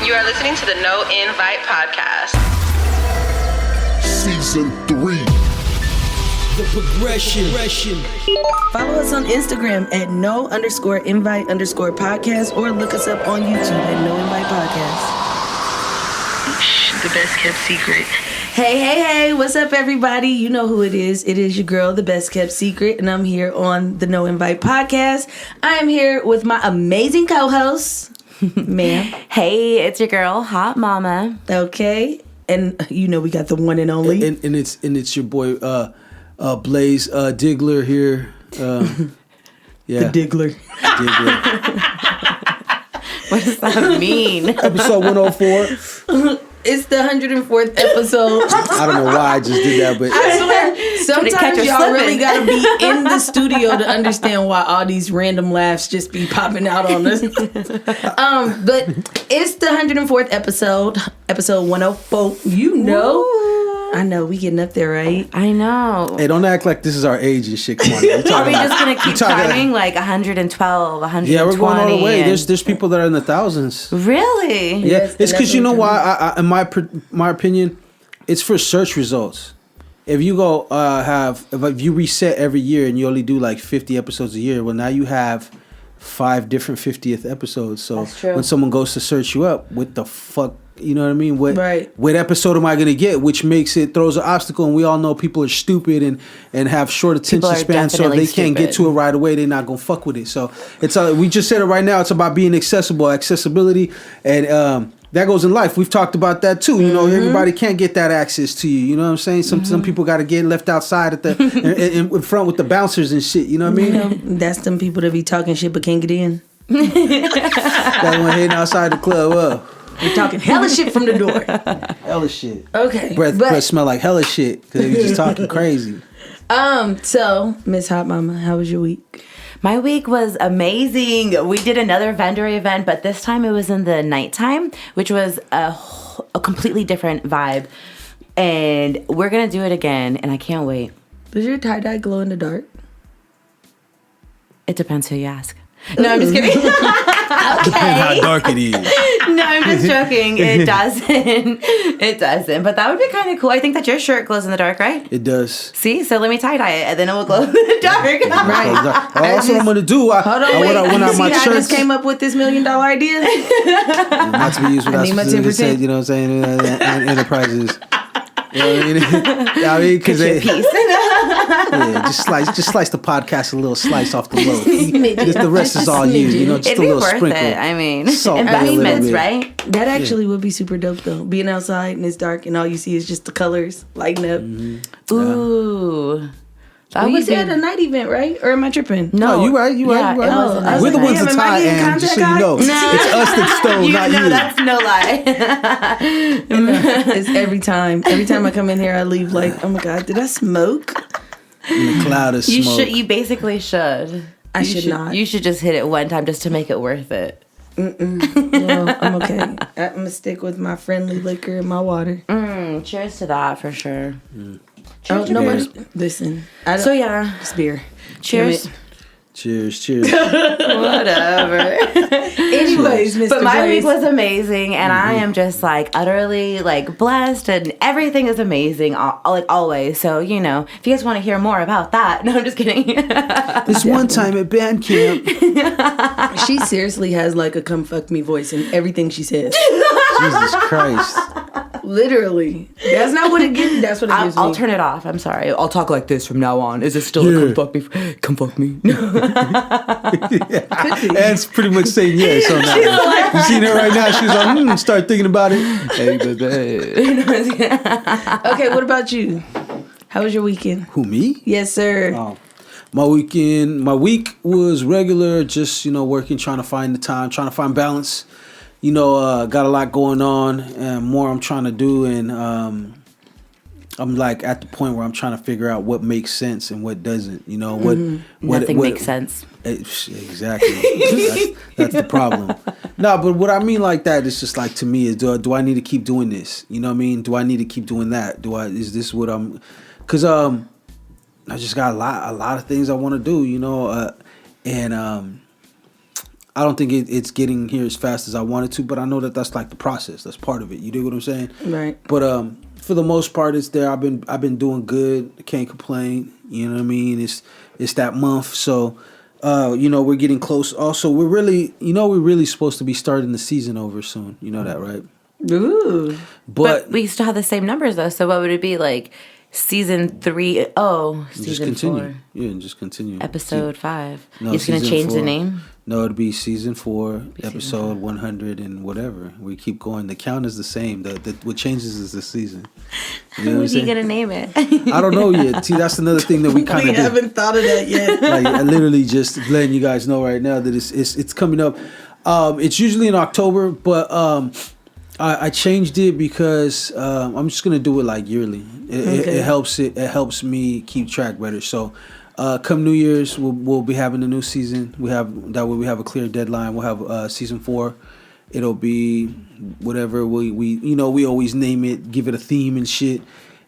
You are listening to the No Invite Podcast. Season 3. The progression. Follow us on Instagram at no_invite_podcast or look us up on YouTube at No Invite Podcast. The best kept secret. Hey, what's up, everybody? You know who it is. It is your girl, The Best Kept Secret, and I'm here on the No Invite Podcast. I am here with my amazing co-host, ma'am. Hey, it's your girl, Hot Momma. Okay, and you know we got the one and only. And it's your boy Blaze Diggler here. Yeah, The Diggler. What does that mean? Episode 104. It's the 104th episode. I don't know why I just did that, but I swear, sometimes catch her y'all slipping. really gotta be in the studio to understand why all these random laughs just be popping out on us. But it's the 104th episode 104. You know, I know we getting up there, right? I know. hey, don't act like this is our age and shit. Come on, Are we just gonna keep climbing like 112, 120? yeah, we're going all the way. and- There's people that are in the thousands. Really? Yeah, Yes, it's because you know definitely. why? In my opinion, it's for search results. If you go if you reset every year and you only do like 50 episodes a year, well now you have 5 different 50th episodes. So That's true. when someone goes to search you up, what the fuck? You know what I mean? Right. What episode am I gonna get? Which throws an obstacle, and we all know people are stupid and have short attention People are spans. So if definitely they can't get stupid. to it right away, they're not gonna fuck with it. So it's we just said it right now. It's about being accessibility, and that goes in life. We've talked about that too. You know, everybody can't get that access to you. You know what I'm saying? Some people got to get left outside at the in front with the bouncers and shit. You know what I mean? You know, that's them people that be talking shit but can't get in. That one hitting outside the club. They talking hella shit from the door. Hella shit. Okay, Breath smell like hella shit because they was just talking crazy. So Miss Hot Mama, how was your week? My week was amazing. We did another vendor event, but this time it was in the nighttime, which was a completely different vibe. And we're going to do it again, and I can't wait. Does your tie-dye glow in the dark? It depends who you ask. No, I'm just kidding. How dark it is. No, I'm just joking. It doesn't. It doesn't. But that would be kind of cool. I think that your shirt glows in the dark, right? It does. See? So let me tie-dye it, and then it will glow in the dark. Right. That's what I'm gonna do. Hold on, wait. I went You out see my how I shirts. just came up with this $1 million idea? Not to be used I without need my specifically 10%. said, you know what I'm saying, and enterprises. You know what I mean? Because Your piece. just slice the podcast a little slice off the loaf. Just the rest is all you. You know, just It'd a be little worth sprinkle. it. I mean, Salt maybe a little investments, bit. right? That actually would be super dope, though. Being outside and it's dark and all you see is just the colors lighting up. Ooh. That Well, you would be... said a night event, right? Or am I tripping? No, you right. Yeah, it was a nice We're the event. ones that Damn, am I tie, getting and just so you contact know, high? it's us that stole, not know you. that's no lie. It's every time. Every time I come in here, I leave like, oh my God, did I smoke? In the cloud of You smoke. should. You basically should. I You should not. You should just hit it one time just to make it worth it. No, I'm okay. I'm going to stick with my friendly liquor and my water. Cheers to that for sure. Oh, nobody. Listen. So yeah, It's beer. cheers. Damn Cheers. Whatever. Anyways, Mr. But my Blaze. week was amazing, and I am just like utterly like blessed, and everything is amazing, like always. So you know, if you guys want to hear more about that, no, I'm just kidding. This one time at band camp. She seriously has like a come fuck me voice in everything she says. Jesus Christ. Literally. That's not what it gives. That's what it gives I'll me. turn it off. I'm sorry. I'll talk like this from now on. Is it still Yeah. a come fuck me? Come fuck me. Anne's pretty much saying yes on that one. You seen her right now? She's like, start thinking about it. Hey, baby. Okay, what about you? How was your weekend? Who, me? Yes, sir. Oh. My week was regular, just, working, trying to find the time, trying to find balance. Got a lot going on and more I'm trying to do. And I'm like at the point where I'm trying to figure out what makes sense and what doesn't, Nothing makes sense. Exactly. That's the problem. No, but what I mean like that is just like, to me, is do I need to keep doing this? You know what I mean? Do I need to keep doing that? Is this what I'm, cause, I just got a lot of things I want to do, and, I don't think it's getting here as fast as I wanted to, but I know that that's like the process. That's part of it. You dig what I'm saying? Right. But for the most part, it's there. I've been doing good. I can't complain. You know what I mean? It's that month, so we're getting close. Also, we're really supposed to be starting the season over soon. You know that, right? Ooh. But we still have the same numbers though. So what would it be like? Season 3? Oh, season 4. Yeah, and just continue. Episode 5. No, You're going to change the name? No, it'd be season 4, episode 100 and whatever. We keep going. The count is the same. What changes is the season. You know What are you going to name it? I don't know yet. See, that's another thing that we kind of haven't thought of that yet. Like, I literally just letting you guys know right now that it's coming up. It's usually in October, but I changed it because I'm just gonna do it like yearly. It helps me keep track better. So come New Year's, we'll be having a new season. We have a clear deadline. We'll have season 4. It'll be whatever we always name it, give it a theme and shit.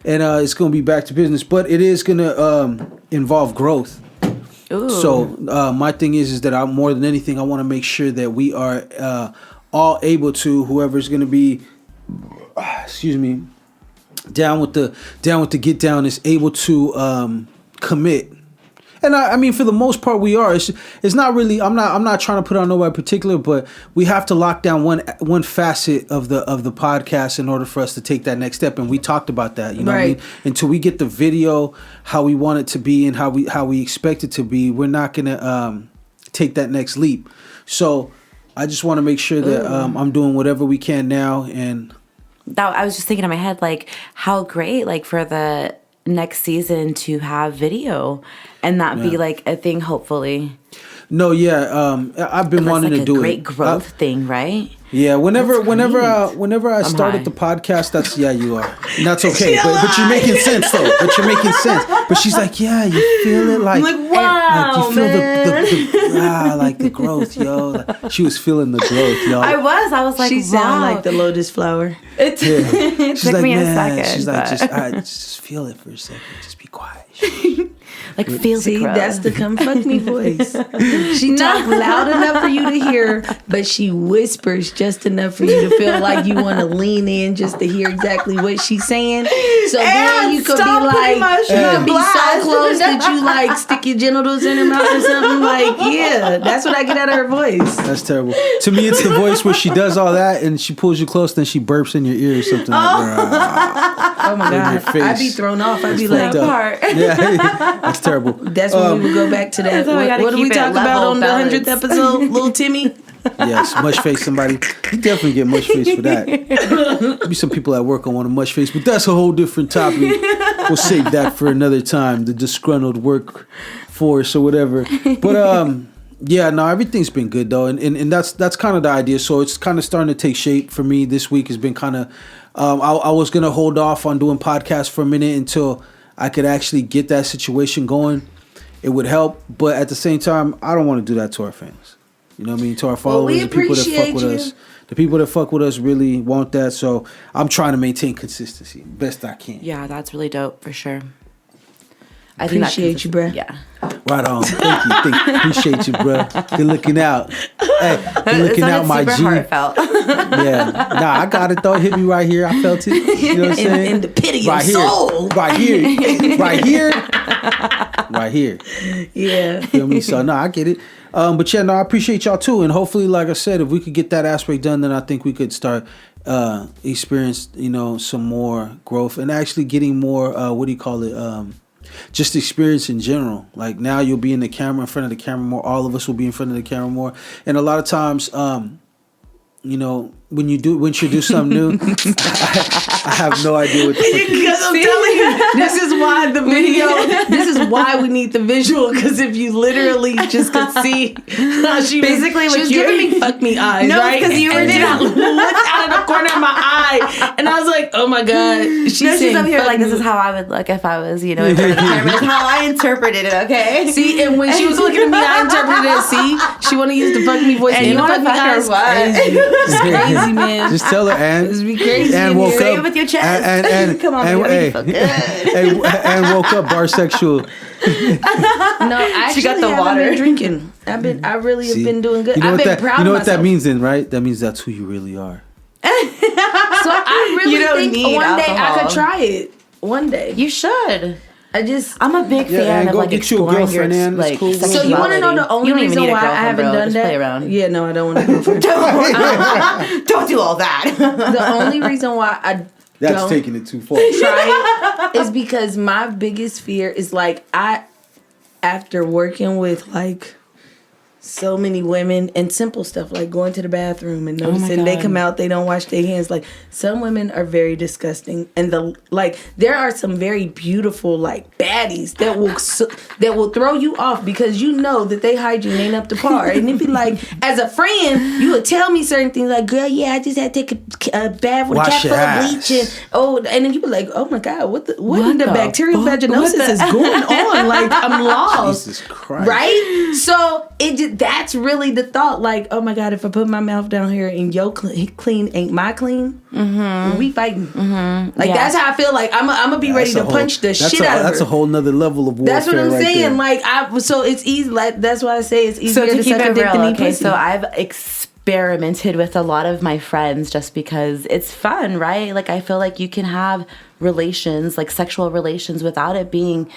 And it's gonna be back to business, but it is gonna involve growth. Ooh. So my thing is that more than anything, I want to make sure that we are all able to, whoever's going to be, down with the get down is able to commit. And I mean, for the most part, we are. It's not really. I'm not trying to put on nobody particular, but we have to lock down one facet of the podcast in order for us to take that next step. And we talked about that. You know what I mean? Until we get the video how we want it to be and how we expect it to be, we're not gonna take that next leap. So I just want to make sure that I'm doing whatever we can now. And I was just thinking in my head, like, how great, like, for the next season to have video and not be like a thing, hopefully. No, yeah, I've been wanting to do it. Great growth thing, right? Yeah, whenever I started the podcast, that's you are. And that's okay. But you're making sense though. But she's like, yeah, you feel it like, I'm like, wow, like you feel like the growth, yo. Like, she was feeling the growth, yo. I was like, she wow. sound like the lotus flower. It took like, me a second. She's like, just feel it for a second. Just be quiet. Like, feel the growth. That's the come fuck me voice. She talks loud enough for you to hear, but she whispers just enough for you to feel like you want to lean in just to hear exactly what she's saying. So then you could be like, so close that you like stick your genitals in her mouth or something. Like, yeah, that's what I get out of her voice. That's terrible. To me, it's the voice where she does all that and she pulls you close, then she burps in your ear or something like that. Oh my God. I'd be thrown off. I'd be like, yeah, that's terrible. That's when we would go back to that. What did we talk about on the 100th episode? Little Timmy? Yes, mush face somebody. You definitely get mush face for that. Maybe some people at work will want a mush face, but that's a whole different topic. We'll save that for another time. The disgruntled workforce or whatever. But yeah, no, everything's been good though, and that's kind of the idea. So it's kind of starting to take shape for me. This week has been kind of. I was gonna hold off on doing podcasts for a minute until I could actually get that situation going. It would help, but at the same time, I don't want to do that to our fans. You know what I mean? To our followers, the people that fuck with us. The people that fuck with us really want that. So I'm trying to maintain consistency best I can. Yeah, that's really dope for sure. I appreciate you, bro. Yeah. Right on. Thank you. Appreciate you, bro. Good looking out. Hey, good looking out, my G. Heartfelt. Yeah. Nah, I got it though. Hit me right here. I felt it. You know what I'm saying? In the pit of your right soul. Right here. Right here. Right here. Yeah. Feel me? So no, I get it. But yeah, no, I appreciate y'all too. And hopefully, like I said, if we could get that aspect done, then I think we could start experience, some more growth and actually getting more just experience in general. Like now you'll be in front of the camera more. All of us will be in front of the camera more. And a lot of times, when you introduce something new, I have no idea what the fuck. Because I'm telling you, this is why the video, this is why we need the visual. Because if you literally just could see how she basically was giving me fuck me eyes, right? Because you were looked out of the corner of my eye. And I was like, oh my God. She's up here like, this is how I would look if I was, in front of the camera. This is how I interpreted it, okay? See, and when she was looking at me, I interpreted it. See, she want to use the fuck me voice. And you want to fuck her what? It's crazy, man. Just tell her, and It's be crazy. and woke Say up it with your chest. and Come on, and, baby, and woke up bisexual. No, actually, She got the haven't water. been drinking. I really have been doing good. You know I've what been that? proud You know of what myself. that means, then, right? That means that's who you really are. So I really You don't think need one day I alcohol. could try it. One day. You should. I'm a big fan and of go like get you a exploring your girlfriend, Ann. That's like cool. sexuality. So you want to know the only You don't even reason need a why I girlfriend, haven't bro. done Just that? play around. Yeah, no, I don't want to go for it. Don't do all that. The only reason why I That's don't taking it too far. try it is because my biggest fear is like after working with like so many women and simple stuff like going to the bathroom and noticing they God. come out, they don't wash their hands. Like some women are very disgusting, and there are some very beautiful like baddies that will throw you off because you know that they hygiene ain't up to par. And it'd be like, as a friend, you would tell me certain things like, girl, yeah, I just had to take a bath with a Wash cap your full of ass. bleach, and then you be like, oh my God, what in the the bacterial fuck? vaginosis is going on? Like I'm lost. Jesus Christ. Right? So that's really the thought. Like, oh my God, if I put my mouth down here and your clean ain't my clean, we fighting. Like Yeah. that's how I feel. Like I'm gonna be ready to punch the shit out of her. That's a whole nother level of warfare. That's what I'm right saying. There. Like so it's easy. Like that's why I say it's easier So to to keep suck a it dick real, than eat okay, pussy. so I've experimented with a lot of my friends just because it's fun, right? Like I feel like you can have relations, like sexual relations, without it being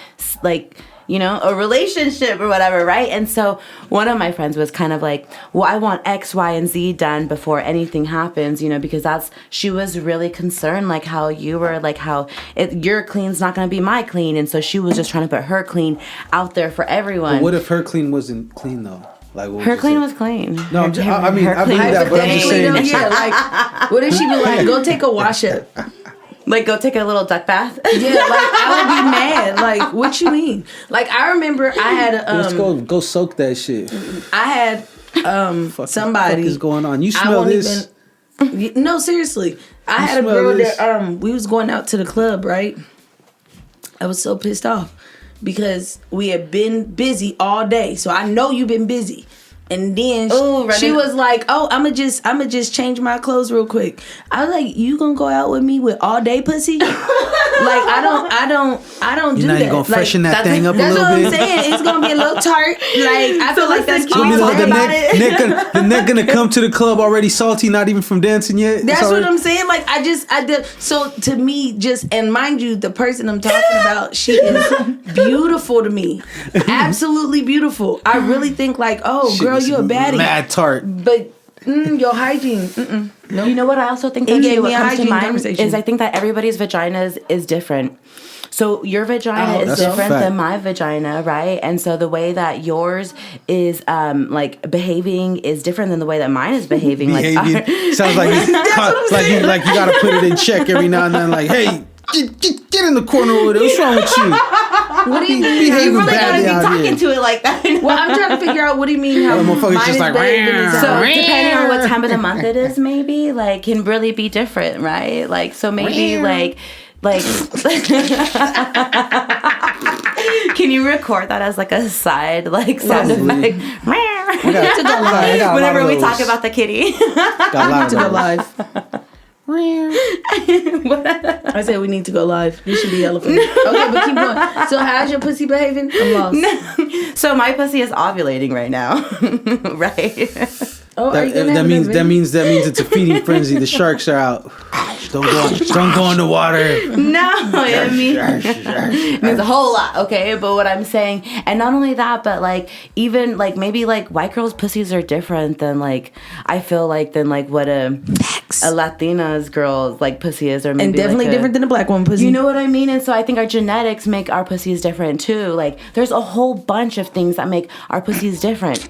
like, a relationship or whatever, right? And so one of my friends was kind of like, well, I want X, Y, and Z done before anything happens, because she was really concerned, like how you were, like how your clean's not going to be my clean. And so she was just trying to put her clean out there for everyone. But what if her clean wasn't clean though? Like what Her would clean you was say? clean. No, I'm just, I mean, her I believe clean that, but I'm just Hypothetically, saying. though, yeah, like what if she be like, go take a wash up? Like, go take a little duck bath. Yeah, like I would be mad. Like, what you mean? Like I remember I had a Let's go soak that shit. I had somebody. What is going on? You I smell won't this? even. No, seriously. I had a smell girl this? that we was going out to the club, right? I was so pissed off because we had been busy all day. So I know you've been busy. And then she was like, "Oh, I'ma just change my clothes real quick." I was like, "You gonna go out with me with all day pussy?" Like I don't do You're not that. even gonna freshen that thing up a That's little what I'm bit. saying. It's gonna be a little tart. Like I feel like that's So all you know the day. the neck gonna come to the club already salty, not even from dancing yet. That's It's what already- I'm saying. Like I did. So to me, and mind you, the person I'm talking about, she is beautiful to me, absolutely beautiful. I really think like, oh, Shit girl, is you a baddie, mad tart. but your hygiene. No. You know what I also think It that gave what me a comes to hygiene mind conversation. is I think that everybody's vagina is different. So your vagina is that's a different fact. than my vagina, right? And so the way that yours is like behaving is different than the way that mine is behaving. Behavior sounds like you gotta put it in check every now and then. Like, hey, get in the corner over there. What's wrong with you? What do you mean? Behaving You really gotta badly be out talking here. to it like that. Well, I'm trying to figure out what do you mean how That mine motherfucker's is just like, behaving and So how- depending on what time of the month it is, maybe like can really be different, right? Like so maybe like can you record that as like a side like sound Probably. effect? I got a lot Whenever of we those. talk about the kitty. Got a lot to go of live. I said we need to go live. This should be elephant. Okay, but keep going. So how's your pussy behaving? I'm lost. So my pussy is ovulating right now, right? Oh, are you gonna that have means another that means it's a feeding frenzy. The sharks are out. Don't go in the water. No, I mean, it means a whole lot, okay? But what I'm saying, and not only that, but like even like maybe like white girls' pussies are different than like I feel like than like what a Latina's girl's like pussy is, or maybe and definitely like different than a black woman pussy. You know what I mean? And so I think our genetics make our pussies different too. Like there's a whole bunch of things that make our pussies different.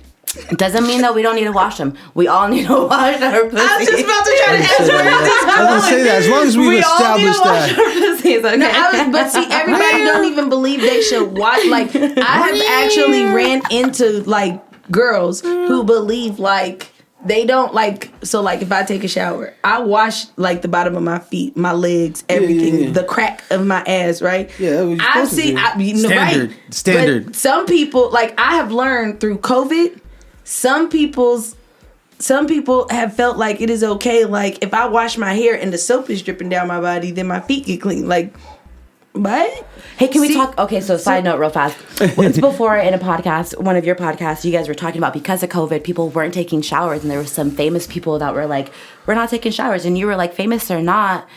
It doesn't mean that we don't need to wash them. We all need to wash our pussies. I was just about to try to answer I was gonna say that as long as we've established that. Pussies, okay? No, but see, everybody don't even believe they should watch. Like, I have actually ran into like girls who believe like they don't like. So like, if I take a shower, I wash like the bottom of my feet, my legs, everything, the crack of my ass, right? Yeah, I see. Standard. Right? Standard. But some people, like I have learned through COVID, some people have felt like it is okay. Like if I wash my hair and the soap is dripping down my body, then my feet get clean. Like, what? Hey, can we talk? Okay, so side note real fast. It's before in a podcast, one of your podcasts, you guys were talking about because of COVID, people weren't taking showers. And there were some famous people that were like, we're not taking showers. And you were like, famous or not,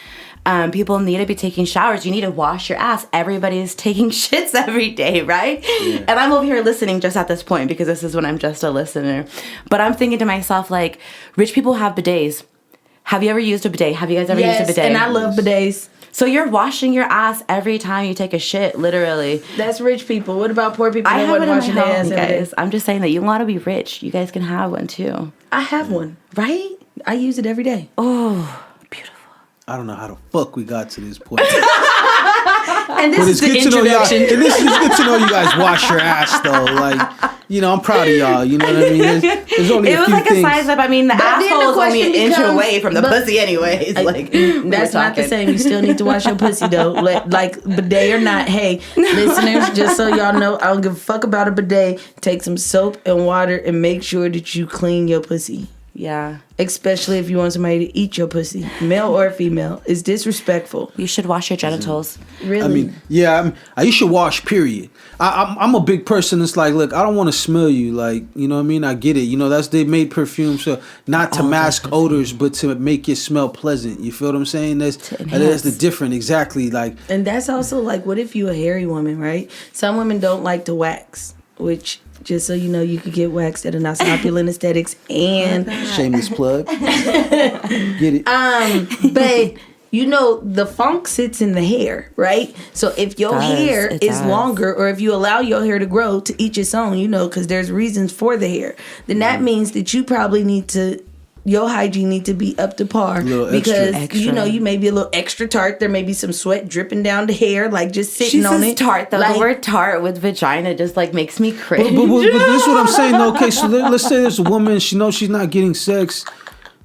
people need to be taking showers. You need to wash your ass. Everybody's taking shits every day, right? Yeah. And I'm over here listening just at this point because this is when I'm just a listener. But I'm thinking to myself, like, rich people have bidets. Have you ever used a bidet? Have you guys ever used a bidet? And I love bidets. So you're washing your ass every time you take a shit, literally. That's rich people. What about poor people? I have one in my washing their ass home, guys. I'm just saying that you want to be rich. You guys can have one too. I have one. Right? I use it every day. Oh, beautiful. I don't know how the fuck we got to this point. And this is the introduction. And this is good to know you guys wash your ass though. Like, you know, I'm proud of y'all. You know what I mean? There's only it a was few like things. A size up. I mean, the asshole is only an inch away from the but- pussy anyways. Like, That's not the same. You still need to wash your pussy though. Like bidet or not. Hey, listeners, just so y'all know, I don't give a fuck about a bidet. Take some soap and water and make sure that you clean your pussy. Yeah. Especially if you want somebody to eat your pussy, male or female. It's disrespectful. You should wash your genitals. Really? I mean, yeah, you should wash, period. I'm a big person that's like, look, I don't want to smell you. Like, you know what I mean? I get it. You know, they made perfume, so not to mask odors, but to make it smell pleasant. You feel what I'm saying? That's the different, exactly. Like, and that's also like, what if you a hairy woman, right? Some women don't like to wax, which... Just so you know, you could get waxed at a Nassau Opulent Aesthetics and... shameless plug. Get it. But, you know, the funk sits in the hair, right? So if your hair is longer or if you allow your hair to grow to each its own, you know, because there's reasons for the hair, then that means that you probably need to... Your hygiene need to be up to par because extra. You know you may be a little extra tart. There may be some sweat dripping down the hair, like just sitting on it. Tart though. Like, the word tart with vagina just like makes me cringe. But this is what I'm saying. Okay, so let's say there's a woman. She knows she's not getting sex.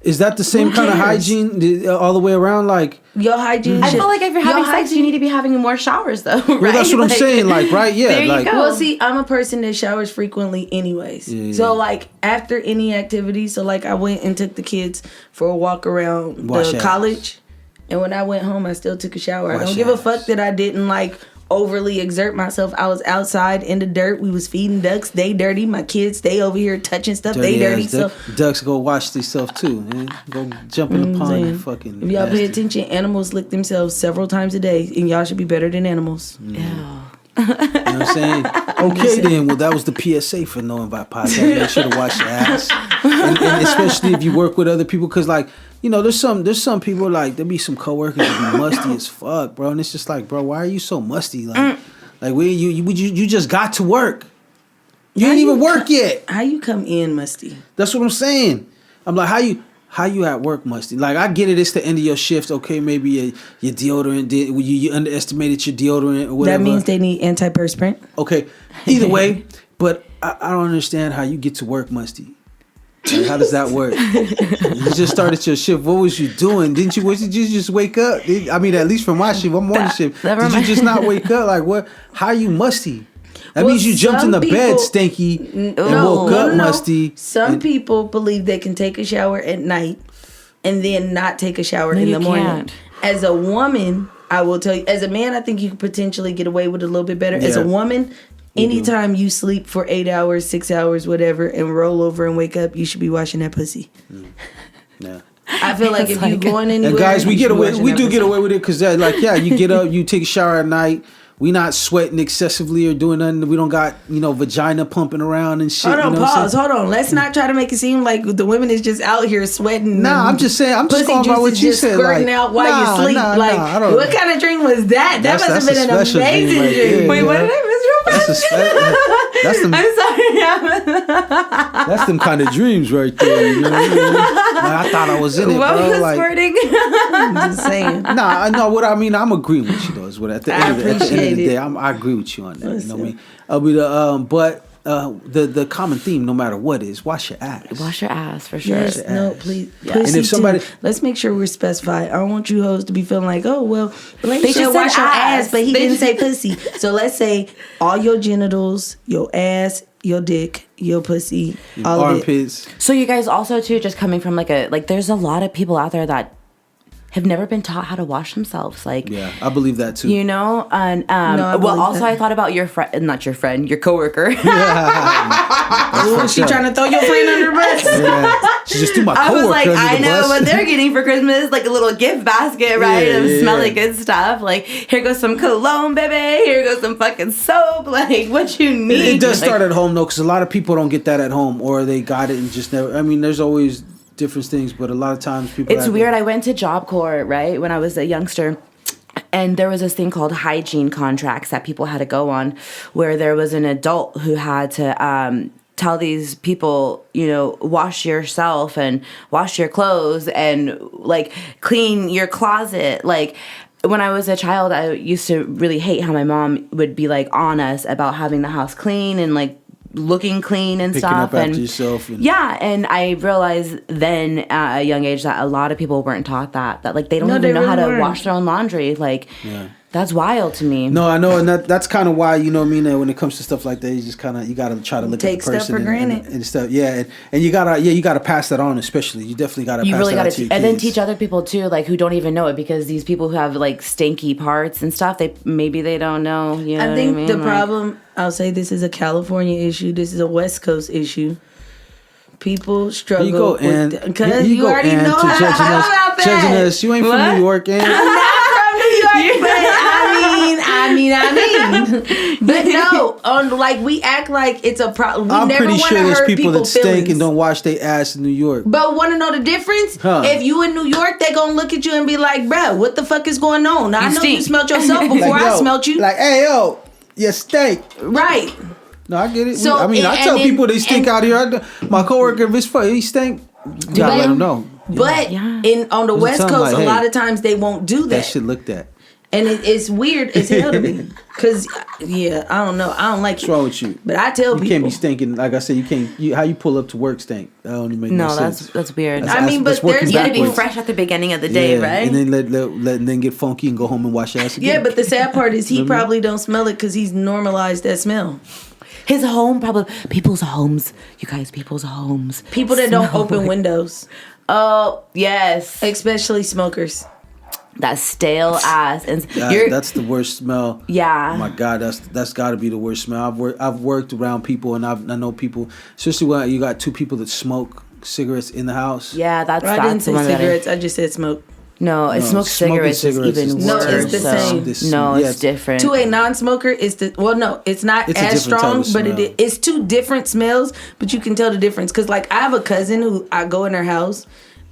Is that the same kind of hygiene all the way around? Like your hygiene. I feel like if you're having sex, you need to be having more showers, though. Right? Well, that's what I'm saying. Like, right? Yeah. There like, you go. Well, see, I'm a person that showers frequently, anyways. Yeah. So, like, after any activity, so like, I went and took the kids for a walk around the college, and when I went home, I still took a shower. I don't give a fuck that I didn't like overly exert myself. I was outside in the dirt. We was feeding ducks. They dirty. My kids, they over here touching stuff. They dirty. So ducks go wash themselves too, man. Go jump in the pond and fucking. If y'all pay attention, animals lick themselves several times a day, and y'all should be better than animals. Ew. You know what I'm saying? Okay, then. Well, that was the PSA for No Invite Podcast. Make sure to wash your ass, and especially if you work with other people, because like. You know, there's some people like there be some coworkers that be musty as fuck, bro, and it's just like, bro, why are you so musty? Like you just got to work. You ain't even work yet. How you come in musty? That's what I'm saying. I'm like, how you at work musty? Like I get it, it's the end of your shift. Okay, maybe your deodorant you underestimated your deodorant or whatever. That means they need antiperspirant. Okay, either way, but I don't understand how you get to work musty. Like, how does that work? You just started your shift. What was you doing? Did you just wake up? I mean, at least for my shift, I'm morning shift. Did you just not wake up? Like what? How are you musty? That means you jumped in the bed stinky and woke up musty. Some people believe they can take a shower at night and then not take a shower in the morning. Can't. As a woman, I will tell you. As a man, I think you could potentially get away with it a little bit better. Yeah. As a woman. Anytime you sleep for 8 hours, 6 hours, whatever, and roll over and wake up, you should be washing that pussy. Yeah. I feel like if you're going anywhere, and guys, we get away with it because you get up, you take a shower at night. We not sweating excessively or doing nothing. We don't got, vagina pumping around and shit. Hold on. Let's not try to make it seem like the women is just out here sweating. Nah, I'm just saying. I'm just going by what you said. Squirting out while you sleep. What kind of dream was that? That must have been an amazing dream. Wait, what did I miss? That's them. I'm sorry. That's them kind of dreams right there. You know what I mean? I thought I was in it, what bro. Was squirting? I'm just saying. Nah, I know what I mean. I'm agreeing with you though. Is what at the end of the day, it. I agree with you on that. You know what I mean? But the common theme, no matter what, is wash your ass. Wash your ass for sure. Yes, no, ass. please. Yeah. Pussy And if somebody- too. Let's make sure we're specified. I don't want you hoes to be feeling like, oh, well, Blake They said just wash said your ass. ass, but he They didn't say just- pussy. So let's say all your genitals, your ass, your dick, your pussy, all of it. Armpits. So you guys also too, just coming from like there's a lot of people out there that have never been taught how to wash themselves. Like, Yeah, I believe that too. you know, and I well, believe also that. I thought about your friend, not your friend, your coworker. Ooh, she trying to throw your friend under the bus. Yeah. She just threw my I coworker was like, under I the know bus. what they're getting for Christmas, like a little gift basket, right? Yeah, Of yeah, smelly yeah. good stuff. Like, here goes some cologne, baby. Here goes some fucking soap. Like, what you need. It does Like, start at home though, because a lot of people don't get that at home, or they got it and just never. I mean, there's always different things, but a lot of times people. It's weird. I went to Job Corps, right, when I was a youngster. And there was this thing called hygiene contracts that people had to go on, where there was an adult who had to tell these people, you know, wash yourself and wash your clothes and like clean your closet. Like, when I was a child, I used to really hate how my mom would be like on us about having the house clean and like looking clean and picking stuff. up after And yourself. And, yeah, and I realized then at a young age that a lot of people weren't taught that like they don't No, even they know how really to weren't. wash their own laundry. Like, Yeah. that's wild to me. No, I know, and that's kind of why, you know what I mean, that when it comes to stuff like that, you just kind of, you got to try to look Take at the stuff person for granted. and stuff. Yeah, and you gotta pass that on, especially. You definitely gotta You pass really that got on to to, your and then kids. teach other people too, like who don't even know it, because these people who have like stinky parts and stuff, they don't know. You know I what think mean? the Like, problem, I'll say this is a California issue. This is a West Coast issue. People struggle You go with and because you go already and know to how judging I'm us. about that. Judging us. You ain't What? from New York, and I'm not from New York, but I mean. But no, like we act like it's a problem. We I'm never pretty want sure to there's hurt people that people's stink feelings. and don't wash their ass in New York. But want to know the difference? Huh. If you in New York, they gonna look at you and be like, "Bro, what the fuck is going on?" Now, I know you stink. smelled yourself before I yo, smelled you. Like, hey, yo, you stink. Right. No, I get it. So, I mean, I and tell then- people they stink and- out here. My coworker, if it's funny, he stink. You gotta let him know. But Yeah. on the Just West tell 'em, Coast, like, a lot hey, of times they won't do That that. shit looked at. And it's weird as hell to me. Because, yeah, I don't know. I don't like What's it. wrong with you? But I tell You people. can't be stinking. Like I said, you can't. How you pull up to work stink? That don't even make no, no, sense. that's weird. I mean, but working you gotta be backwards. fresh at the beginning of the day, Yeah, right? And then let then get funky and go home and wash your ass again. Yeah, but the sad part is he probably don't smell it because he's normalized that smell. His home, probably people's homes. You guys, people's homes. People that don't smell open like- windows, Oh yes, especially smokers. that stale ass, and That's the worst smell. yeah. Oh my God, that's got to be the worst smell. I've worked around people, and I know people, especially when you got two people that smoke cigarettes in the house. Yeah, that's I didn't the say one cigarettes. I just said smoke. No, it smokes smoking cigarettes, cigarettes is even is No, worse. it's the so- same. No, Yeah, it's different. To a non-smoker, it's it's not It's a as different strong, type of but smell. it's two different smells, but you can tell the difference. Cause like I have a cousin who I go in her house,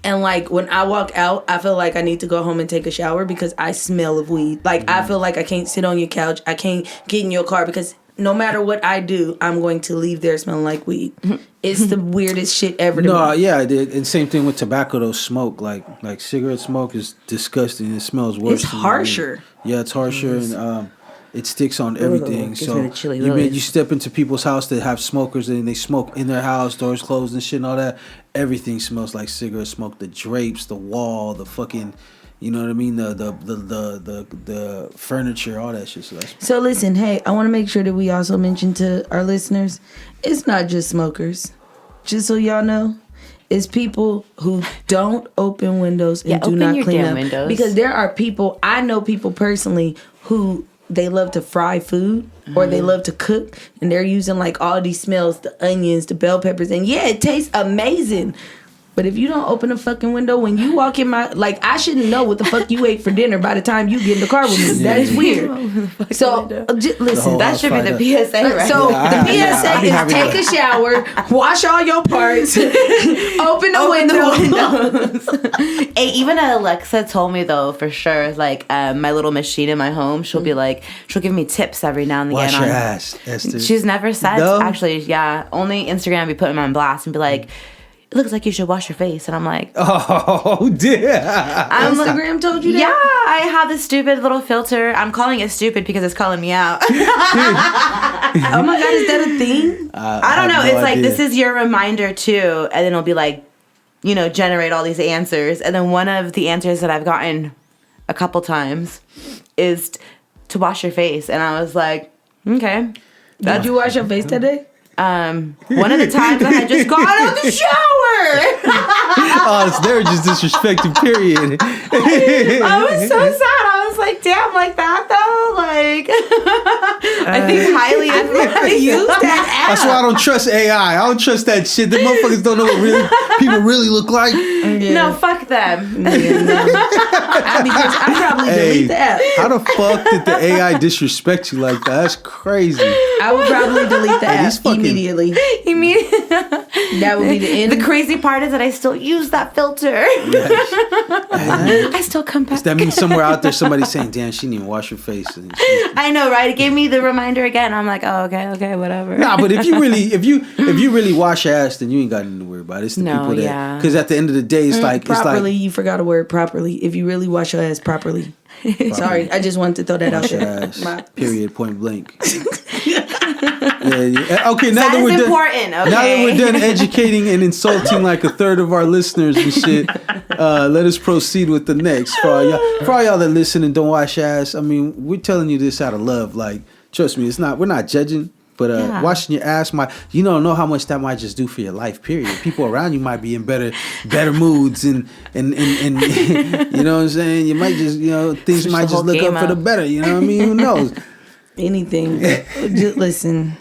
and like when I walk out, I feel like I need to go home and take a shower because I smell of weed. Like I feel like I can't sit on your couch, I can't get in your car because no matter what I do, I'm going to leave there smelling like weed. It's the weirdest shit ever to No, me. yeah, I did. And same thing with tobacco. Though smoke, like cigarette smoke, is disgusting. It smells worse. It's than harsher. weed. Yeah, it's harsher, and it sticks on everything. gives So me the chilly you willies. step into people's house that have smokers, and they smoke in their house, doors closed and shit and all that. Everything smells like cigarette smoke. The drapes, the wall, the fucking, you know what I mean? The furniture, all that shit. So that's So listen, hey, I want to make sure that we also mention to our listeners, it's not just smokers. Just so y'all know, it's people who don't open windows and Yeah, do open not your clean damn up. windows. Because there are people, I know people personally who they love to fry food or they love to cook, and they're using like all these smells, the onions, the bell peppers, and yeah, it tastes amazing. But if you don't open a fucking window when you walk in my, like, I shouldn't know what the fuck you ate for dinner by the time you get in the car with me. That is weird. So, listen, whole that house should be the fired PSA, right? so Yeah, the PSA I be is having take a shower, wash all your parts, open the window. Hey, even Alexa told me though, for sure, like my little machine in my home, she'll be like, she'll give me tips every now and again. wash your ass, Esther. She's never said, No? actually, yeah, only Instagram be putting me on blast and be like, it looks like you should wash your face. And I'm like, Oh, dear. Instagram told you that? yeah, I have this stupid little filter. I'm calling it stupid because it's calling me out. Oh my God, is that a thing? I don't know. no It's like, idea. this is your reminder too. And then it'll be like, generate all these answers. And then one of the answers that I've gotten a couple times is to wash your face. And I was like, okay. Did you wash your face that day? One of the times I had just got out of the shower. Oh, it's they're just disrespecting, period. I was so sad. I was like, damn, like that though? Like, I think highly of Use that That's why I don't trust AI. I don't trust that shit. The motherfuckers don't know what people really look like. No, fuck them. I'd probably delete the app. How the fuck did the AI disrespect you like that? That's crazy. I would probably delete the these app fucking- immediately. That would be the end. The crazy part is that I still use that filter. I still come back. That means somewhere out there somebody's saying, damn, she didn't even wash her face. And I know, right? It gave me the reminder again. I'm like, oh, okay, whatever. nah, but if you really wash your ass, then you ain't got nothing to worry about. It's the No, people that, yeah. because at the end of the day, it's like Properly, you forgot a word. Properly. If you really wash your ass properly. Sorry, I just wanted to throw that out wash your there. ass. Period. Point blank. Yeah. Okay, now that we're done. Important, okay? Now that we're done educating and insulting like a third of our listeners and shit, let us proceed with the next. For all y'all that listen and don't wash your ass, I mean, we're telling you this out of love. Like, trust me, we're not judging. But washing your ass you don't know how much that might just do for your life. Period. People around you might be in better moods and you know what I'm saying. You might just things Switch might the just whole look game up for the up. better. You know what I mean? Who knows? Anything. Just listen.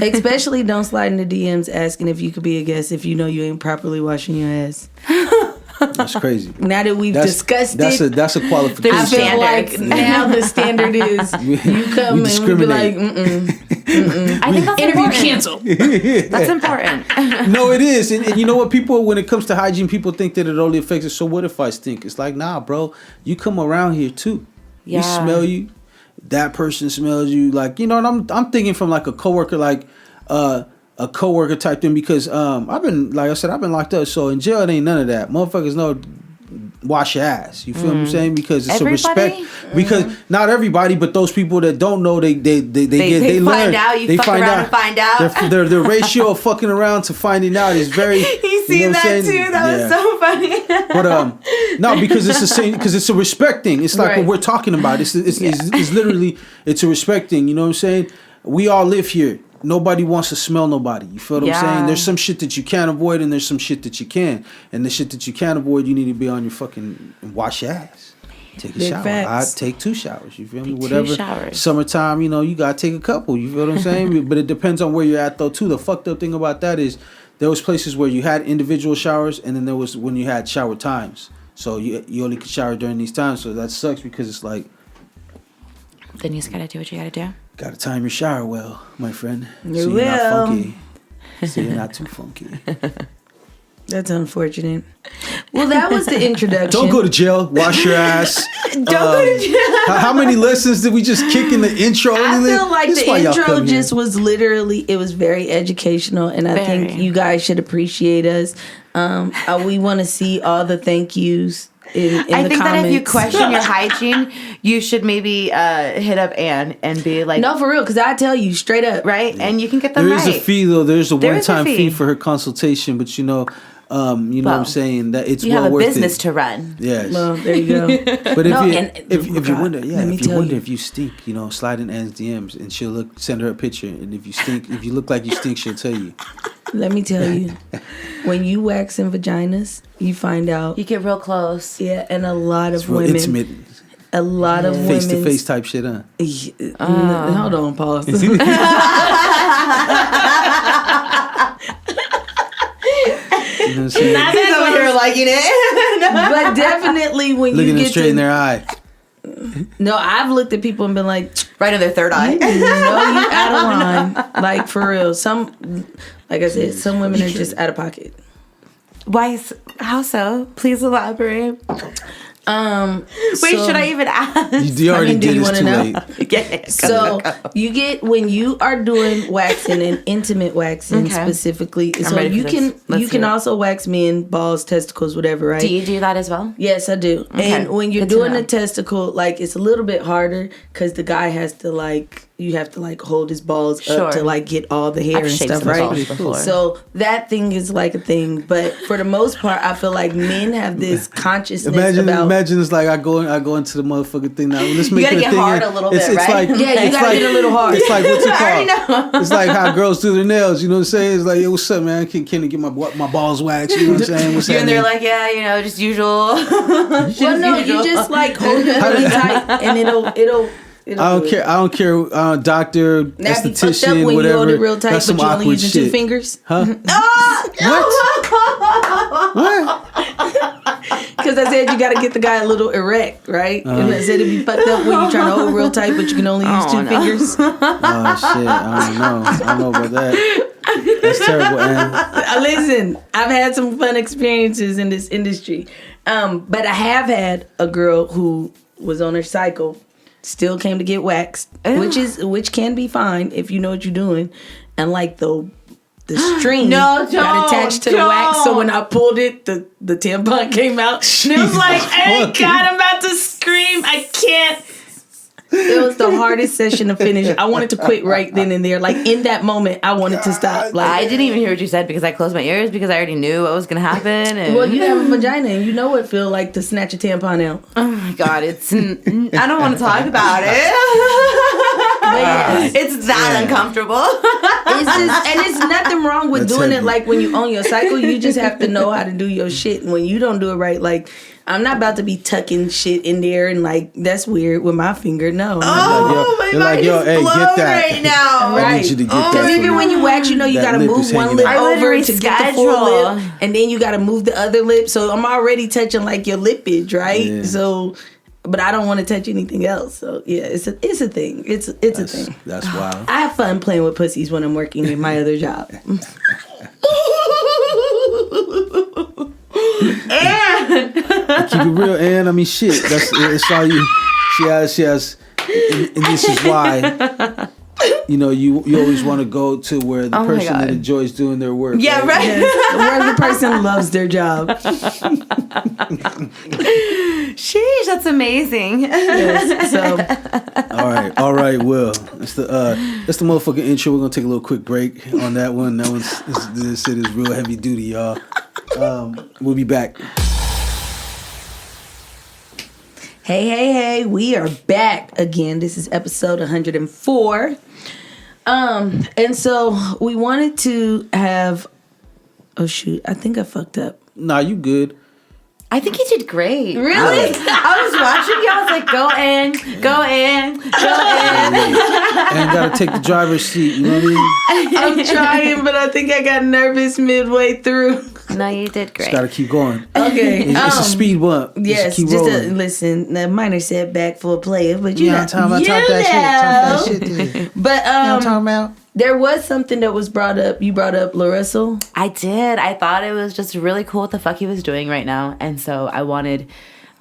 Especially don't slide into DMs asking if you could be a guest if you know you ain't properly washing your ass. That's crazy. Now that we've discussed it, that's a qualification. I feel Standards. like now the standard is you come and we be like, I think that's interview important. canceled. That's important. No, it is. And you know what? People, when it comes to hygiene, people think that it only affects us. So what if I stink? It's like, nah, bro. You come around here too. Yeah. We smell you. That person smells you. Like, and I'm thinking from like a coworker, like a coworker type thing, because I've been locked up. So in jail, it ain't none of that. Motherfuckers know wash your ass. You feel what I'm saying? Because it's Everybody? a respect. Because not everybody, but those people that don't know, they learn. find out. You fuck around and find out. Their ratio of fucking around to finding out is very. You seen know what that I'm saying? too? That was so funny. But no, because it's the same. Because it's a respect thing. It's like Right. what we're talking about. It's literally it's a respect thing. You know what I'm saying? We all live here. Nobody wants to smell nobody. You feel what I'm saying? There's some shit that you can't avoid, and there's some shit that you can. And the shit that you can't avoid, you need to be on your fucking and wash your ass. Take a Big shower. facts. I take 2 showers. You feel me? Take 2 Whatever. showers. Summertime, you gotta take a couple. You feel what I'm saying? But it depends on where you're at though too. The fucked up thing about that is there was places where you had individual showers, and then there was when you had shower times. So you only could shower during these times. So that sucks because it's like Then you just gotta do what you gotta do. gotta time your shower well, my friend. You so you're not will. funky. So you're not too funky. That's unfortunate. Well, that was the introduction. Don't go to jail. Wash your ass. Don't go to jail. How many lessons did we just kick in the intro? I feel like This is the why y'all intro come here. just was literally, it was very educational, and I think Very. you guys should appreciate us. We want to see all the thank yous in the comments. I think that if you question your hygiene, you should maybe hit up Anne and be like, No, for real, because I tell you straight up. right? And you can get them There is right. a fee though. There's a There is a one-time fee. fee for her consultation, but you know what I'm saying, that it's You well have a worth business it. to run. Yes. Well, there you go. But if No, you and- if you God, wonder, let me if you tell wonder you. if you stink, slide in Anne's DMs and she'll send her a picture, and if you stink, if you look like you stink, she'll tell you. Let me tell you, when you wax in vaginas, you find out. You get real close. Yeah, and a lot of It's real women. intimate, A lot of women. face to face type shit, huh? Hold on, pause. You know what I'm saying? He's over here liking it. But definitely when Looking you them get straight to in their eye. no, I've looked at people and been like, Right in their third eye. you out of line. Like for real. Like I said, some women are just out of pocket. Why? How so? Please elaborate. Wait, should I even ask? You already did. you It's wanna too know? late. Yeah. So you get when you are doing waxing and intimate waxing Okay. specifically. I'm So ready you for can this. Let's you can hear it. also wax men, balls, testicles, whatever, right? Do you do that as well? Yes, I do. Okay. And when you're Good to doing know. a testicle, like it's a little bit harder because the guy has to you have to hold his balls Sure. up to get all the hair I've and shaped stuff, some right? balls before. So that thing is like a thing, but for the most part, I feel like men have this consciousness about. Imagine it's like I go into the motherfucking thing now. Let's make gotta it a get thing. hard a little It's bit, right? Like, Yeah, you it's gotta like, get a little hard. It's like what's it I already called? know. It's like how girls do their nails. You know what I'm saying? It's like, yo, what's up, man? Can I get my balls waxed? You know what I'm saying? What's You and they're happening? like, yeah, just usual. Well, no, you just hold it really tight, and it'll. I don't care. Doctor, Now, if you fucked up esthetician, when whatever. you hold it real tight, That's but some you're only awkward using two shit. fingers. Huh? What? Because I said you got to get the guy a little erect, right? And I said it'd be fucked up when you're trying to hold real tight, but you can only use two fingers. Oh shit! I don't know about that. That's terrible, man. Listen, I've had some fun experiences in this industry, but I have had a girl who was on her cycle, still came to get waxed, which can be fine if you know what you're doing, and the string got attached to the wax. So when I pulled it, the tampon came out. And it was like, oh God, I'm about to scream. I can't. It was the hardest session to finish. I wanted to quit right then and there. Like in that moment, I wanted to stop. Like I didn't even hear what you said because I closed my ears because I already knew what was going to happen. And well, you have a vagina and you know what it feels like to snatch a tampon out. oh my God, I don't want to talk about it. It's that uncomfortable. And it's nothing wrong with That's doing heavy. it like when you own your cycle. You just have to know how to do your shit. And when you don't do it right, like I'm not about to be tucking shit in there and that's weird with my finger. No. Oh, my they're mind like, yo, is hey, blown get that. right now. I Right. need you to get that. Because for even me. when you wax, you know you That gotta lip move is one hanging lip out. I over would to get the full reschedule. lip, and then you gotta move the other lip. So I'm already touching your lippage, right? Yeah. So, but I don't want to touch anything else. So yeah, it's a thing. It's a thing. That's wild. I have fun playing with pussies when I'm working in my other job. Keep it real, and I mean, shit. It's all you. She has, and this is why. You always want to go to where the Oh my person that God. enjoys doing their work. Yeah, right. Where the person loves their job. Sheesh, that's amazing. Yes, so All right. Well, that's the motherfucking intro. We're gonna take a little quick break on that one. This shit is real heavy duty, y'all. We'll be back. Hey, we are back again. This is episode 104. And so we wanted to have, oh shoot, I think I fucked up. Nah, you good. I think you did great. Really? I was watching you. I was like, go in. And gotta take the driver's seat. You know what I mean? I'm trying, but I think I got nervous midway through. No, you did great. Just gotta keep going. Okay. It's a speed bump. Yes, keep just rolling. listen, a minor setback for a player, but you know, Talk that shit. But Talking about. there was something that was brought up. You brought up Larissa. I did. I thought it was just really cool what the fuck he was doing right now. And so I wanted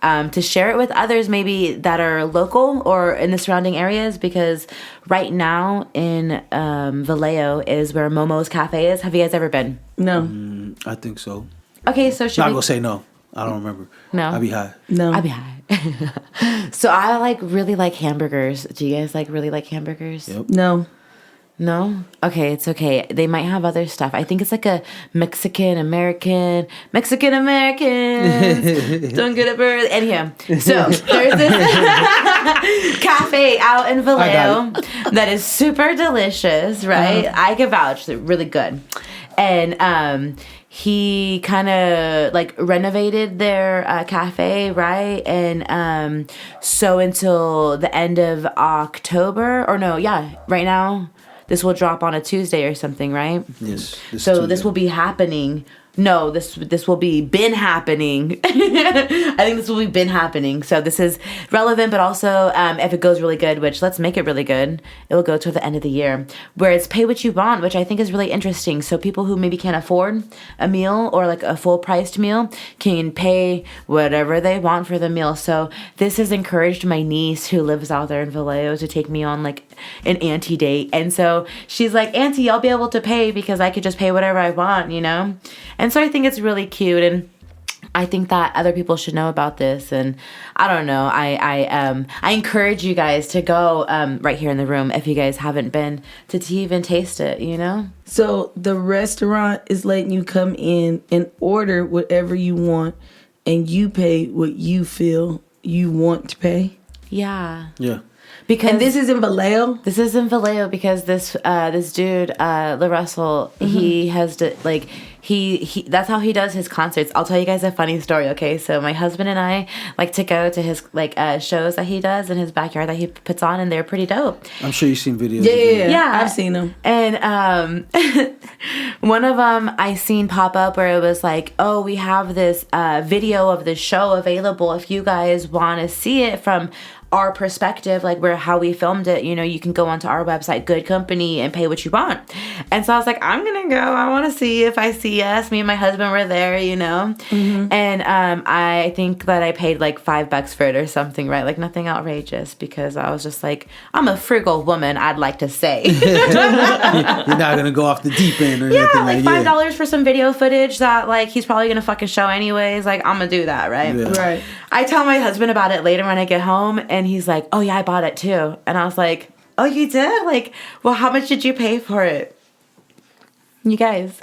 to share it with others maybe that are local or in the surrounding areas, because right now in Vallejo is where Momo's Cafe is. Have you guys ever been? No, I think so. Okay, so should Not we... gonna say no. I don't remember. No? I'll be high. no. I'll be high. So I really like hamburgers. Do you guys really like hamburgers? Yep. No. No? Okay, it's okay. They might have other stuff. I think it's like a Mexican-Americans. Don't get up early. Anyhow, so there's this cafe out in Vallejo that is super delicious, right? I can vouch. They're really good. And he kind of renovated their cafe, right? And so until the end of October, right now, this will drop on a Tuesday or something, right? Yes. So this will be happening no, this will be been happening. I think this will be been happening. So this is relevant, but also if it goes really good, which let's make it really good, it will go to the end of the year, where it's pay what you want, which I think is really interesting. So people who maybe can't afford a meal or like a full priced meal can pay whatever they want for the meal. So this has encouraged my niece who lives out there in Vallejo to take me on like an auntie date. And so she's like, Auntie, I'll be able to pay because I could just pay whatever I want, you know? And so I think it's really cute, and I think that other people should know about this. And I don't know, I encourage you guys to go right here in the room if you guys haven't been to even taste it, you know? So the restaurant is letting you come in and order whatever you want, and you pay what you feel you want to pay. Yeah. Yeah. Because And this is in Vallejo? This is in Vallejo because this dude, LaRussell, he has to, like, he that's how he does his concerts. I'll tell you guys a funny story, okay? So my husband and I like to go to his like shows that he does in his backyard that he puts on, and they're pretty dope. I'm sure you've seen videos. Yeah, I've seen them. And one of them I seen pop up where it was like, oh, we have this video of the show available if you guys want to see it from our perspective, like how we filmed it, you know, you can go onto our website, Good Company, and pay what you want. And so I was like, I'm gonna go, I want to see if I see us. Me and my husband were there, you know. And I think that I paid like $5 for it or something, right? Like nothing outrageous, because I was just like, I'm a frugal woman, I'd like to say. You're not gonna go off the deep end or anything like $5 for some video footage that like he's probably gonna fucking show anyways. Like I'm gonna do that, right? Yeah. Right. I tell my husband about it later when I get home, and he's like, oh yeah, I bought it too. And I was like, oh, you did? Like, well, how much did you pay for it? You guys.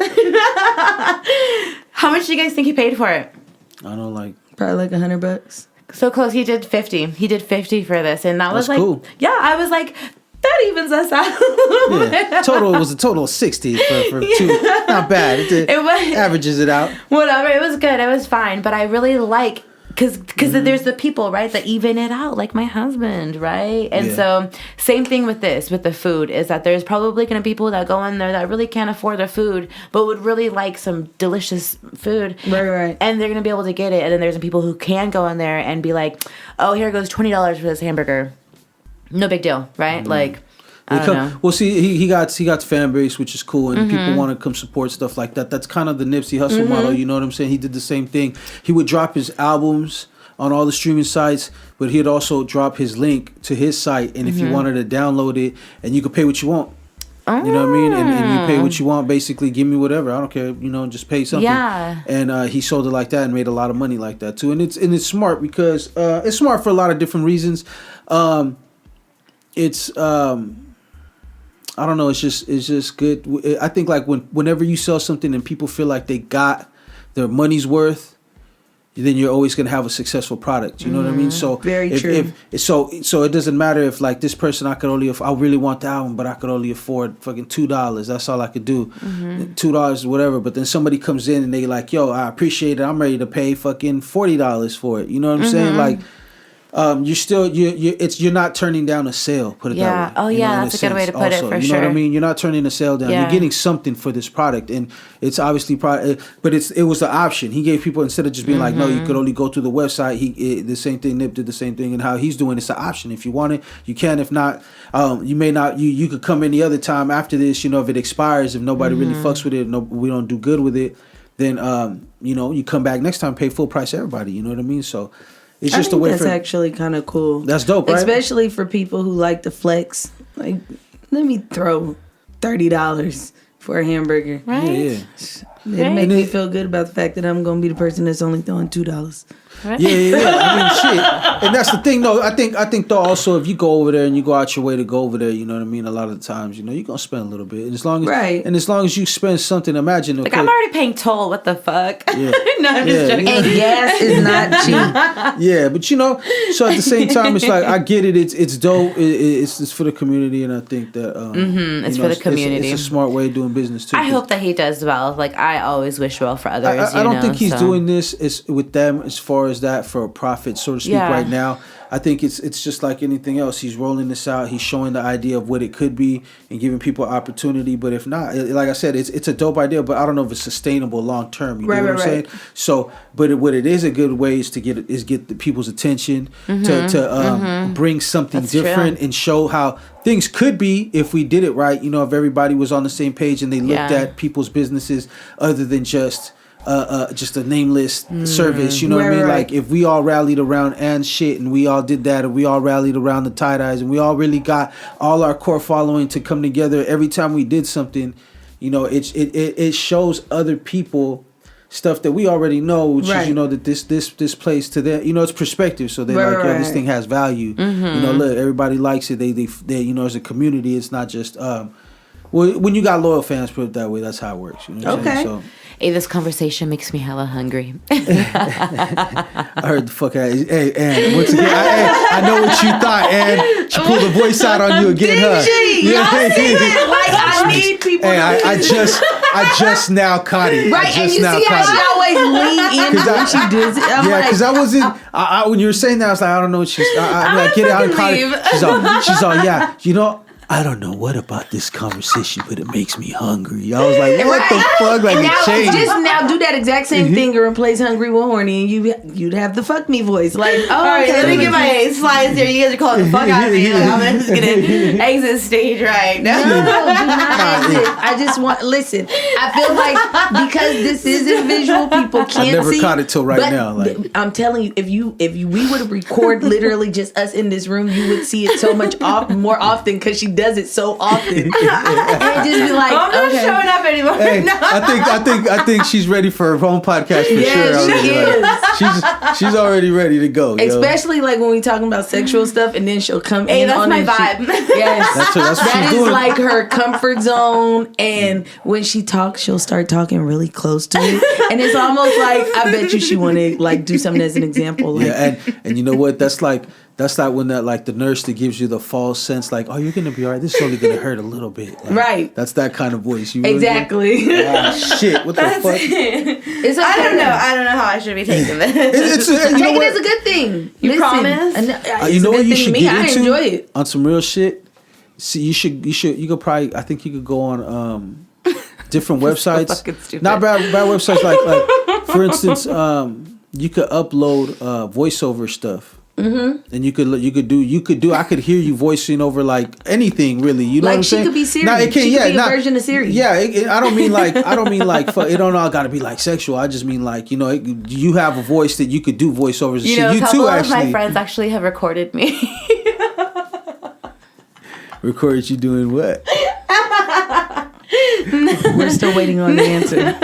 How much do you guys think he paid for it? I don't know, like Probably like $100. So close. He did 50. He did 50 for this, and that was like, cool. Yeah, I was like, that evens us out a little bit. It was a total of 60 for two. Not bad. It was, averages it out. Whatever. It was good. It was fine. But I really like, because there's the people, right, that even it out, like my husband, right? And so same thing with this, with the food, is that there's probably going to be people that go in there that really can't afford the food, but would really like some delicious food. Right. And they're going to be able to get it. And then there's some people who can go in there and be like, oh, here goes $20 for this hamburger. No big deal, right? Like, I don't know. Well, see, he got the fan base, which is cool, and people want to come support stuff like that. That's kind of the Nipsey Hussle model, you know what I'm saying? He did the same thing. He would drop his albums on all the streaming sites, but he'd also drop his link to his site, and if you wanted to download it, and you could pay what you want. You know what I mean? And you pay what you want, basically, give me whatever. I don't care, you know, just pay something. Yeah. And he sold it like that and made a lot of money like that, too. And it's smart because it's smart for a lot of different reasons. I don't know. It's just good. I think like whenever you sell something and people feel like they got their money's worth, then you're always gonna have a successful product. You know what I mean? So Very true. So it doesn't matter if like this person I really want the album, but I could only afford fucking $2. That's all I could do. $2, whatever. But then somebody comes in and they like, yo, I appreciate it. I'm ready to pay fucking $40 for it. You know what I'm saying? Like. You're not turning down a sale. Put it that way. Oh yeah, that's a good way to put it for sure. You know what I mean? You're not turning a sale down. Yeah. You're getting something for this product, and it's obviously but it was the option he gave people instead of just being like, no, you could only go through the website. The same thing. Nip did the same thing, and how he's doing it's an option. If you want it, you can. If not, you may not. You could come any other time after this. You know, if it expires, if nobody really fucks with it, we don't do good with it, then you come back next time, pay full price everybody. You know what I mean? So. It's just a way that's actually kind of cool. That's dope, right? Especially for people who like to flex. Like, let me throw $30 for a hamburger. Right? Yeah. It make me feel good about the fact that I'm going to be the person that's only throwing $2. Right? Yeah. I mean, shit. And that's the thing, though. I think though, also, if you go over there and you go out your way to go over there, you know what I mean? A lot of the times, you're going to spend a little bit. And as long as you spend something, imagine. Like, I'm already paying toll. What the fuck? Yeah. No, I'm just joking. And gas is not cheap. Yeah, but so at the same time, it's like, I get it. It's dope. It's for the community. And I think that It's for the community. It's a smart way of doing business, too. I hope that he does well. Like, I always wish well for others. I don't think he's doing this with them as far as that for a profit, so to speak, right now. I think it's just like anything else. He's rolling this out. He's showing the idea of what it could be and giving people opportunity. But if not, like I said, it's a dope idea, but I don't know if it's sustainable long term. You know what I'm saying? So, but what it is a good way is to get the people's attention, to bring something different and show how things could be if we did it right. You know, if everybody was on the same page and they looked at people's businesses other than just a nameless service, you know what I mean? Like if we all rallied around and shit and we all did that, and we all rallied around the tie-dyes and we all really got all our core following to come together every time we did something, you know, it shows other people stuff that we already know, which is, you know, that this plays to them, you know, it's perspective. So they're like, yeah, this thing has value. You know, look, everybody likes it. They you know, as a community, it's not just well, when you got loyal fans, put it that way, that's how it works. You know what I'm saying? So, hey, this conversation makes me hella hungry. I heard the fuck out. Hey, and once again, I know what you thought, and she pulled the voice out on you again, huh? Y'all see that? Like, I need people. Hey, I just now caught it. Right, and you see how she always lean in when she does it. Yeah, because I wasn't. When you were saying that, I was like, I don't know what she's. I get it. I caught it. She's all, yeah. You know, I don't know what about this conversation, but it makes me hungry. I was like, what the fuck? Like, now, it changed. Just now do that exact same thing and replace hungry with horny, and you'd have the fuck me voice. Like, all right, let me get my slides here. You guys are calling the fuck out of me. Like, I'm just gonna exit stage right now. No, do not exit. I just want, listen, I feel like because this isn't visual, people can't see. I never caught it till right now. Like, I'm telling you, if we would record literally just us in this room, you would see it so much more often because she does it so often. And just be like, I'm not showing up anymore. Hey, no. I think she's ready for her own podcast for sure. She is. She's already ready to go. Especially like when we talking about sexual stuff, and then she'll come in. That's on my vibe. Yes, that's what that she's is doing. like her comfort zone. And when she talks, she'll start talking really close to it, and it's almost like I bet you she want to like do something as an example. Like, yeah, and you know what? That's like when that like the nurse that gives you the false sense, like, oh, you're gonna be all right. This is only gonna hurt a little bit. Like, right. That's that kind of voice. You exactly. Shit. What the fuck? It's okay. I don't know how I should be taking this. Take it as a good thing. You promise? You know what you should get I into? enjoy it. On some real shit. See, you could probably. I think you could go on different websites. Not bad websites. Like for instance, you could upload voiceover stuff. Mm-hmm. And you could do. I could hear you voicing over like anything, really. You know what I'm saying? Like she could be Siri. Now, it can, she could be a version of Siri. Yeah, I don't mean like it don't all got to be like sexual. I just mean like, you know, you have a voice that you could do voiceovers. And you know, a couple of my friends actually have recorded me. Recorded you doing what? We're still waiting on the answer.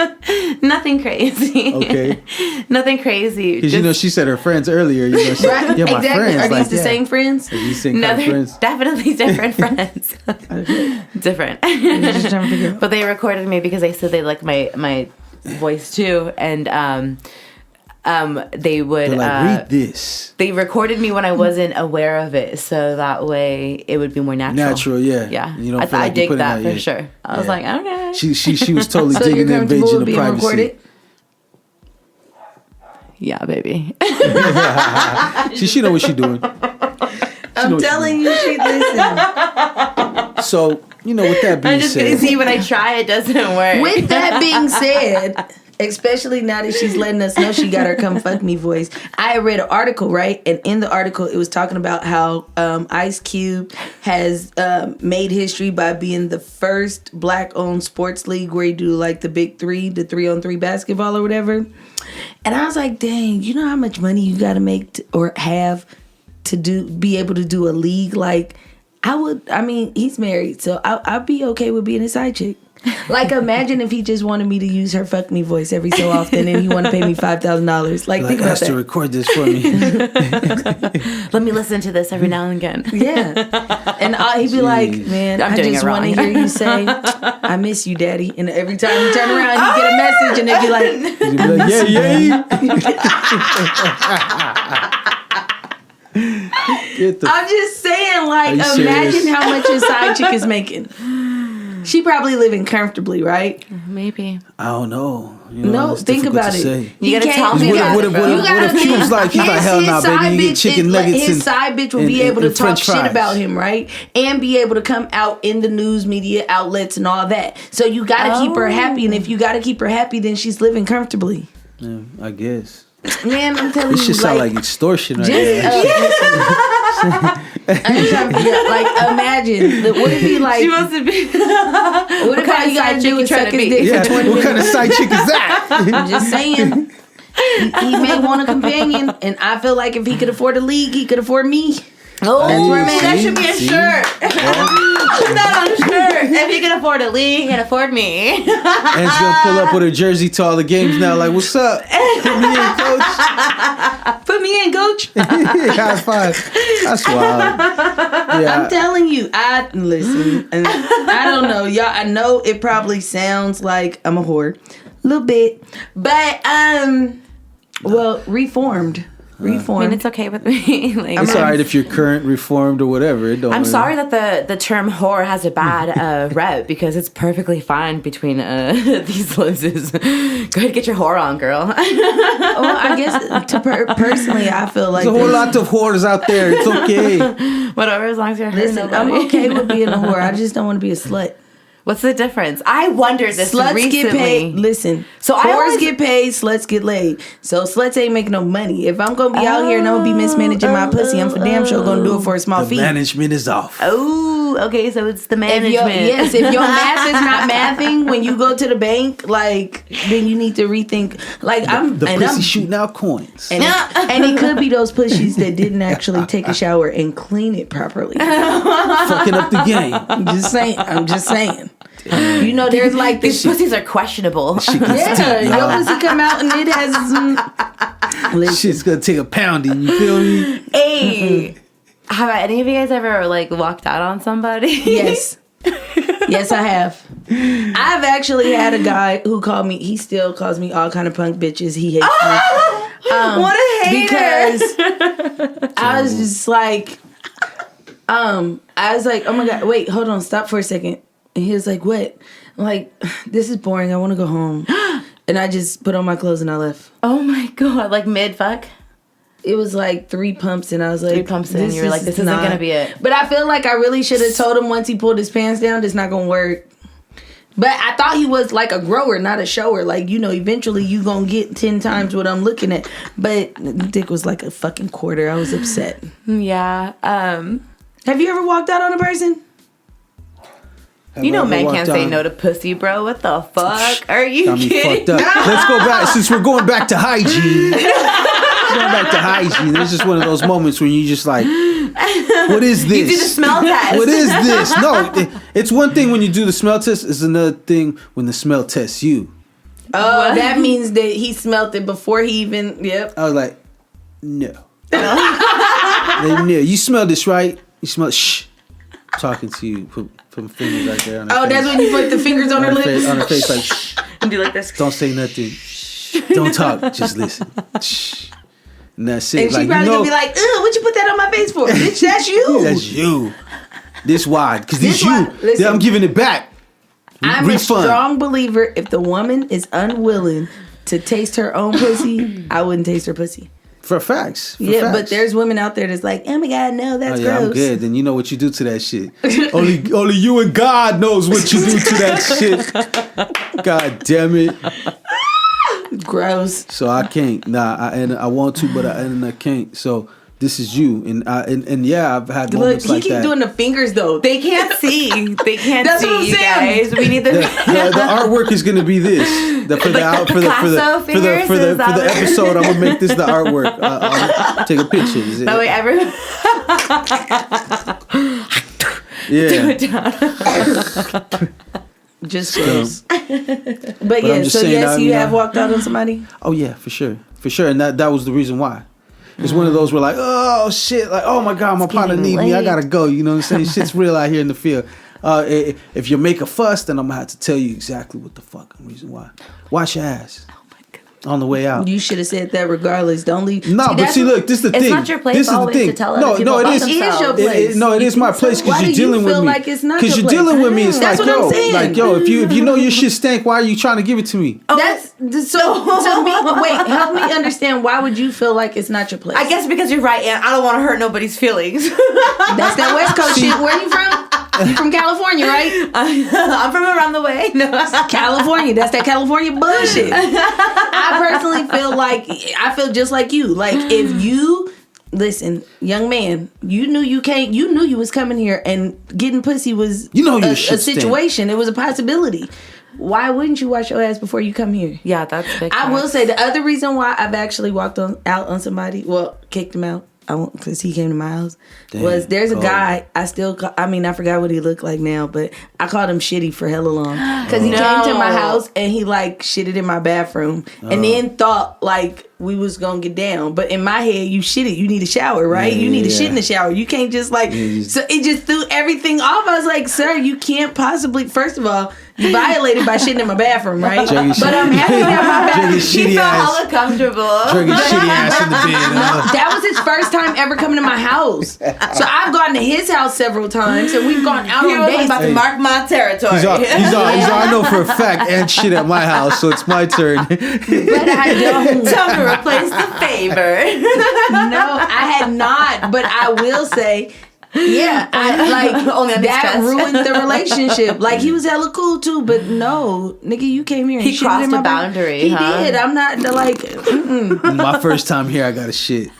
Nothing crazy. Okay. Nothing crazy. Because you know she said her friends earlier. You know, right? Yeah, my exactly. friends. Are these like, the same friends? Are these same kind of friends? Definitely different friends. Different. But they recorded me because they said they liked my voice too, and they would They're like, read this. They recorded me when I wasn't aware of it, so that way it would be more natural. Yeah. You don't I dig that for sure. I was like, okay. She was totally so digging the invasion of privacy. Recorded? Yeah, baby. She know what she doing. I'm telling you, she listen. So, you know, with that being said, I'm just gonna see when I try it doesn't work. With that being said, especially now that she's letting us know she got her come fuck me voice. I read an article, right? And in the article, it was talking about how Ice Cube has made history by being the first black-owned sports league where you do like the big three, the 3-on-3 basketball or whatever. And I was like, dang, you know how much money you got to make or have to be able to do a league? Like, he's married, so I'd be okay with being a side chick. Like, imagine if he just wanted me to use her fuck me voice every so often and he want to pay me $5,000. Like, think about that. to record this for me. Let me listen to this every now and again. Yeah. And he'd be like, man, I just want to hear you say, I miss you, daddy. And every time you turn around, you get a message and they'd be like, yeah. I'm just saying, like, imagine how much his side chick is making. She probably living comfortably, right? Maybe. I don't know. No, it's think difficult about to it. say. You gotta tell me. What if Q was like, he's like, hell nah, baby, you get chicken nuggets his side bitch will be able to talk shit about him, right? And be able to come out in the news media outlets and all that. So you gotta keep her happy, and if you gotta keep her happy, then she's living comfortably. Yeah, I guess. Man, I'm telling This you, shit sound like extortion right just, now. I'm just trying to figure out, like, imagine, what if he like, She wants to be. what if all you gotta do is suck his dick Yeah, for 20 what minutes? kind of side chick is that? I'm just saying. He may want a companion, and I feel like if he could afford a league, he could afford me. Oh, That's where I'm at. that should be a shirt. Put that on a shirt. If you can afford a league, you can afford me. And she's gonna pull up with her jersey to all the games now, like, what's up? Put me in, coach. Put me in, coach. High five. That's wild. Yeah. I'm telling you, listen. And I don't know, y'all. I know it probably sounds like I'm a whore, a little bit, but well, reformed. I mean, it's okay with me. Like, It's all right if you're current, reformed, or whatever. It don't I'm really- sorry that the term whore has a bad rep because it's perfectly fine between these lenses. Go ahead and get your whore on, girl. Well, I guess personally, I feel like There's a whole lot of whores out there. It's okay. Whatever, as long as you're hurting listen, I'm nobody. okay with being a whore. I just don't want to be a slut. What's the difference? I wondered this Sluts recently. get paid. Listen, So I whores always- get paid, sluts get laid. So sluts ain't making no money. If I'm gonna be out here and I'm gonna be mismanaging my pussy, I'm for damn sure gonna do it for a small The fee. management is off. Oh, okay, so it's the If management. if your math is not mathing when you go to the bank, like, then you need to rethink. Like, I'm shooting out coins. and it could be those pussies that didn't actually take a shower and clean it properly. Fucking up the game. I'm just saying. You know, there's like These this. pussies are questionable. Yeah, your pussy come out and it has some. Shit's gonna take a pounding. You feel me? Hey, have any of you guys ever like walked out on somebody? Yes. Yes, I have. I've actually had a guy who called me. He still calls me all kind of punk bitches. He hates me. What a hater! Because I was just like, I was like, oh my god, wait, hold on, stop for a second. And he was like, what? I'm like, this is boring. I want to go home. And I just put on my clothes and I left. Oh my god! Like mid fuck. It was like 3 pumps, and I was like, 3 pumps in, you were like, this isn't gonna be it. But I feel like I really should have told him once he pulled his pants down, it's not gonna work. But I thought he was like a grower, not a shower. Like, you know, eventually you gonna get 10 times what I'm looking at. But the dick was like a fucking quarter. I was upset. Yeah. Have you ever walked out on a person? You know, men can't say no to pussy, bro. What the fuck are you Got me kidding? fucked up. Let's go back. Since we're going back to hygiene. There's just one of those moments when you just like, what is this? You do the smell test. What is this? No, it's one thing when you do the smell test. It's another thing when the smell tests you. Oh, that means that he smelt it before he even, yep. I was like, no. No, you smell this, right? You smell, shh. I'm talking to you. Put my fingers right there on her face. That's when you put the fingers on her lips? On her face, like, shh. And do like this. Don't say nothing. Don't talk. Just listen. Shh. And that's it. And she probably gonna be like, ugh, what you put that on my face for? Bitch, that's you. That's you. This wide. Because this This you. wide. Listen. I'm giving it back. I'm a strong believer if the woman is unwilling to taste her own pussy, I wouldn't taste her pussy. For facts. But there's women out there that's like, oh my god, no, that's gross. I'm good. Then you know what you do to that shit. only you and God knows what you do to that shit. God damn it. Gross. So I can't. And I want to, but I can't. So this is you. And yeah, I've had moments like that. He keep doing the fingers though. They can't see. They can't That's see what I'm you saying. guys. We need the the artwork is gonna be this. For the episode, I'm gonna make this the artwork. I'll take a picture. Is it? That way everyone. Yeah. Just gross. But I'm yeah, just so saying, yes, you have walked out on somebody? Oh yeah, for sure, and that was the reason why. It's one of those where like, oh shit, like, oh my god, my partner need me, I gotta go. You know what I'm saying? Shit's real out here in the field. If you make a fuss, then I'm gonna have to tell you exactly what the fuck the reason why. Wash your ass. Oh my god. on the way out. You should have said that regardless. Don't leave. No, but see, look, this is the thing. It's not your place this is always the thing. to tell other people about it is. themselves. Your place. It is my place because Why you're do you dealing with feel me. like it's not Because your you're place? dealing with me. It's That's like, what I'm saying. like, yo, if you know your shit stank, why are you trying to give it to me? That's so me. Wait, help me understand. Why would you feel like it's not your place? I guess because you're right, and I don't want to hurt nobody's feelings. That's that West Coast shit. Where you from? You from California, right? I'm from around the way. No. California. That's that California bullshit. I personally feel just like you. Like if you listen, young man, you knew you was coming here and getting pussy was a situation. It was a possibility. Why wouldn't you wash your ass before you come here? Yeah, that's big. I will say the other reason why I've actually walked out on somebody, kicked him out. Because he came to my house. Damn, there's a guy I forgot what he looked like now, but I called him shitty for hella long because he came to my house and he like shitted in my bathroom and then thought like we was gonna get down, but in my head you shitted, you need a shower, right? You need to shit in the shower. You can't just like so it just threw everything off. I was like, sir, you can't possibly. First of all, you violated by shitting in my bathroom, right? But I'm happy that my bathroom. He felt hella comfortable. Drinking shitty ass in the bed. That was his first time ever coming to my house. So I've gone to his house several times, and we've gone out on dates. About to mark my territory. He's all, I know for a fact, and shit at my house, so it's my turn. But I don't. Tell me to replace the favor. No, I had not. But I will say, yeah, I like Only on that this ruined the relationship. Like he was hella cool too, but no, nigga, you came here. And he crossed a boundary. He did. I'm not like. My first time here, I got a shit.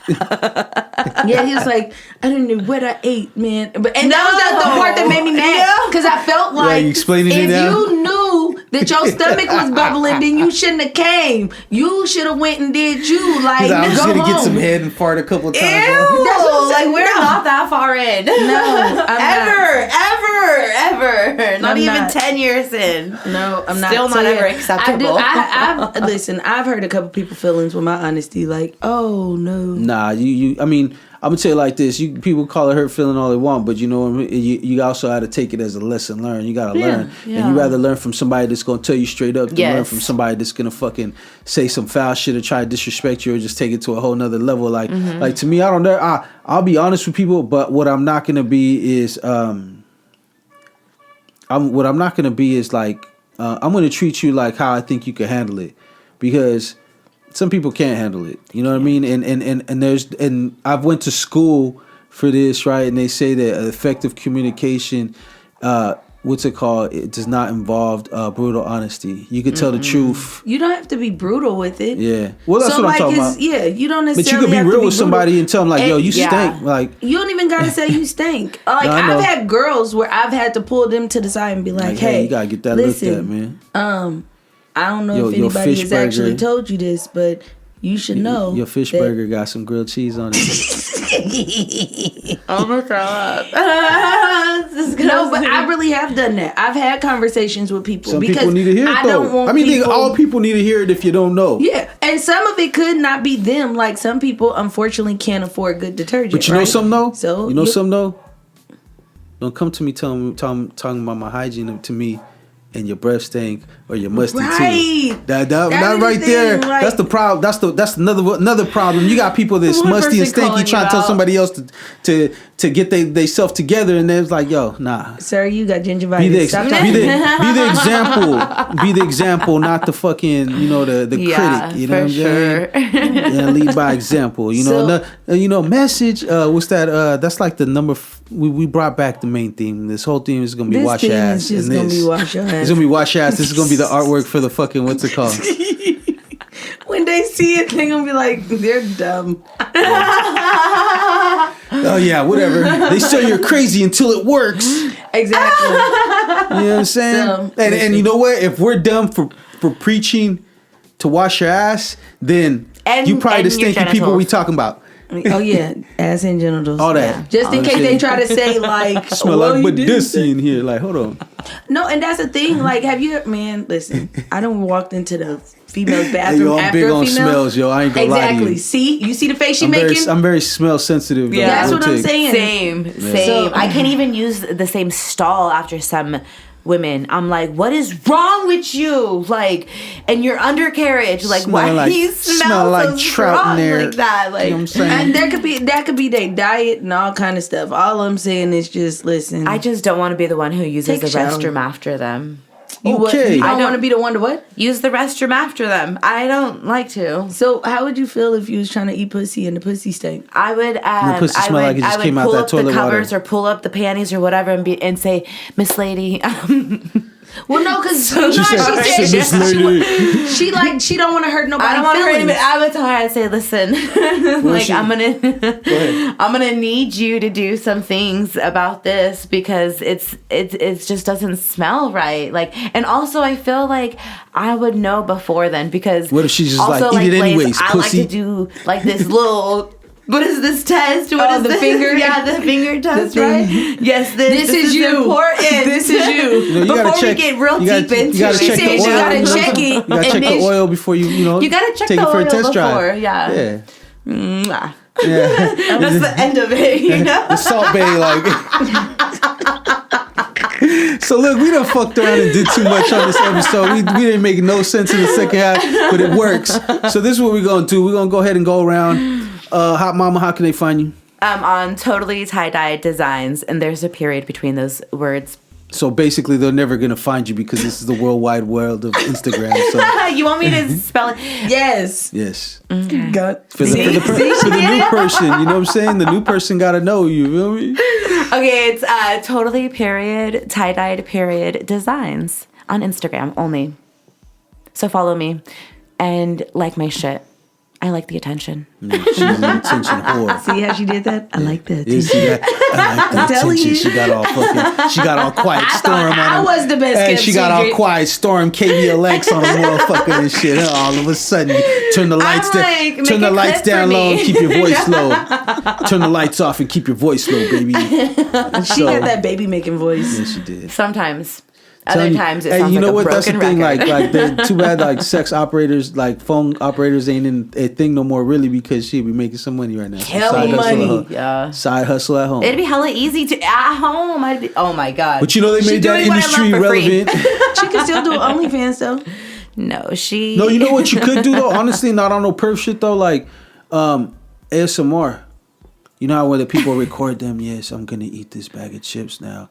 Yeah, he was like, I didn't know what I ate, man. But that was the part that made me mad because I felt like you explaining it now? you knew that your stomach was bubbling, then you shouldn't have came. You should have went and did you like. I'm just gonna home. get some head and fart a couple of times. Ew, That's what I'm saying. like we're not that far in. No, ever. Not I'm even not. 10 years in. No, I'm not. Still not ever acceptable. Listen, I've hurt a couple people feelings with my honesty. Like, oh no. Nah, you. I mean, I'm gonna tell you like this. People call it hurt feeling all they want, but you know, what I mean? You also got to take it as a lesson learned. You gotta learn, and you rather learn from somebody that's gonna tell you straight up than learn from somebody that's gonna fucking say some foul shit or try to disrespect you or just take it to a whole nother level. Like, like to me, I don't know. I'll be honest with people, but what I'm not gonna be is I'm like I'm gonna treat you like how I think you can handle it, because some people can't handle it. You know what I mean? And I've went to school for this, right? And they say that effective communication, what's it called? It does not involve brutal honesty. You can tell the truth. You don't have to be brutal with it. Yeah. Well, that's what I'm talking about. Yeah, you don't necessarily. But you could be have to real with somebody and tell them like, yo, you stink. Like, you don't even gotta say you stink. Like I've had girls where I've had to pull them to the side and be like, hey, you gotta get that listen, looked at, man. I don't know if anybody has actually told you this, but you should know. Your fish burger got some grilled cheese on it. I'm gonna throw up. No, but I really have done that. I've had conversations with people. Some because people need to hear it, though. I mean, all people need to hear it if you don't know. Yeah, and some of it could not be them. Like some people, unfortunately, can't afford good detergent. But you know something, though? So you know something, though? Don't come to me talking about my hygiene to me. And your breath stink or your musty teeth. That right there. Like, that's the problem. That's another problem. You got people that's musty and stinky trying to tell somebody else to get they self together, and it's like, yo, nah. Sir, you got gingivitis. Be the example. Be the example, not the fucking the critic. You know what I'm saying? Yeah, lead by example. You know, message. What's that? That's like the number. We brought back the main theme. This whole theme is gonna be wash your ass. It's gonna be wash your ass. It's gonna be wash your ass. This is gonna be the artwork for the fucking what's it called? When they see it, they're gonna be like, they're dumb. Oh yeah, whatever. They say you're crazy until it works. Exactly. You know what I'm saying? And you know what? If we're dumb for preaching to wash your ass, then you probably the stinky people we talking about. Oh yeah, ass and genitals. All that. Yeah. Just in case they try to say like, smell like Badissi in here. Like, hold on. No, and that's the thing. Like, have you, man? Listen, I done walked into the female's bathroom I'm after big a on female. Smells, yo. I ain't gonna lie to you. Exactly. See, you see the face she making. I'm very smell sensitive. Yeah, that's what I'm saying. Same. So, I can't even use the same stall after some women. I'm like, what is wrong with you? Like, and your undercarriage, like, why do you smell like so trout strong in there. like that? Like, You know what I'm saying? And that could be their diet and all kind of stuff. All I'm saying is just listen. I just don't want to be the one who uses Take the a shower. restroom after them. You Okay. don't I don't- want to be the one to what? Use the restroom after them. I don't like to. So how would you feel if you was trying to eat pussy and the pussy stank? I would. The pussy smell like it just came out pull that up the toilet covers water. or pull up the panties or whatever and say, Miss Lady. Well, no, because she don't want to hurt nobody. I don't want to hurt feelings. anybody. I would tell her, I'd say, listen, like she- I'm ahead. gonna need you to do some things about this because it just doesn't smell right. Like, and also I feel like I would know before then because What if she's just also, like, eat it Blaze, anyways, I pussy? like to do like this little. What is this test? What is the this? finger? Yeah, the finger test, thing. right? Yes, this is you. important. This is you. You gotta Before check- we get real you gotta- deep into you gotta it, check the said you oil. gotta check it. You gotta And check then the oil before you you gotta check take the it for oil a test drive. before, yeah. Yeah. Mwah. Yeah. That's the end of it, you know? The Salt Bay, like. So look, we done fucked around and did too much on this episode. We didn't make no sense in the second half, but it works. So this is what we're gonna do. We're gonna go ahead and go around. Hot Mama, how can they find you? On Totally Tie-Dye Designs, and there's a period between those words. So basically, they're never gonna find you because this is the worldwide world of Instagram. So You want me to spell it? Yes. yes, God. for the new person, you know what I'm saying? The new person gotta know you. Feel me? Okay, it's Totally period Tie-Dyed period Designs on Instagram only. So follow me and like my shit. I like the attention. She's an attention whore. See how she did that? I like that. Yeah, see that? I like the telling attention. you. She got all quiet storm on her. I was the best And kept she got all secret. quiet storm KBLX on the motherfucker and shit. All of a sudden, turn the lights down. like, make Turn the a lights clip for down low and me. keep your voice low. Turn the lights off and keep your voice low, baby. She got that baby making voice. Yeah, she did. Sometimes. Telling Other you- times it hey, sounds you know like what? a That's the broken thing. record. Like, they're too bad. Like, sex operators, like phone operators, ain't in a thing no more. Really, because she be making some money right now. Hell Side hustle money. at home. Yeah. Side hustle at home. It'd be hella easy to at home. Oh my god. But you know they She made that doing what I love industry for free. relevant. She can still do OnlyFans though. No, she. No, you know what you could do though. Honestly, not on no perf shit though. Like ASMR. You know how when the people record them? Yes, I'm gonna eat this bag of chips now.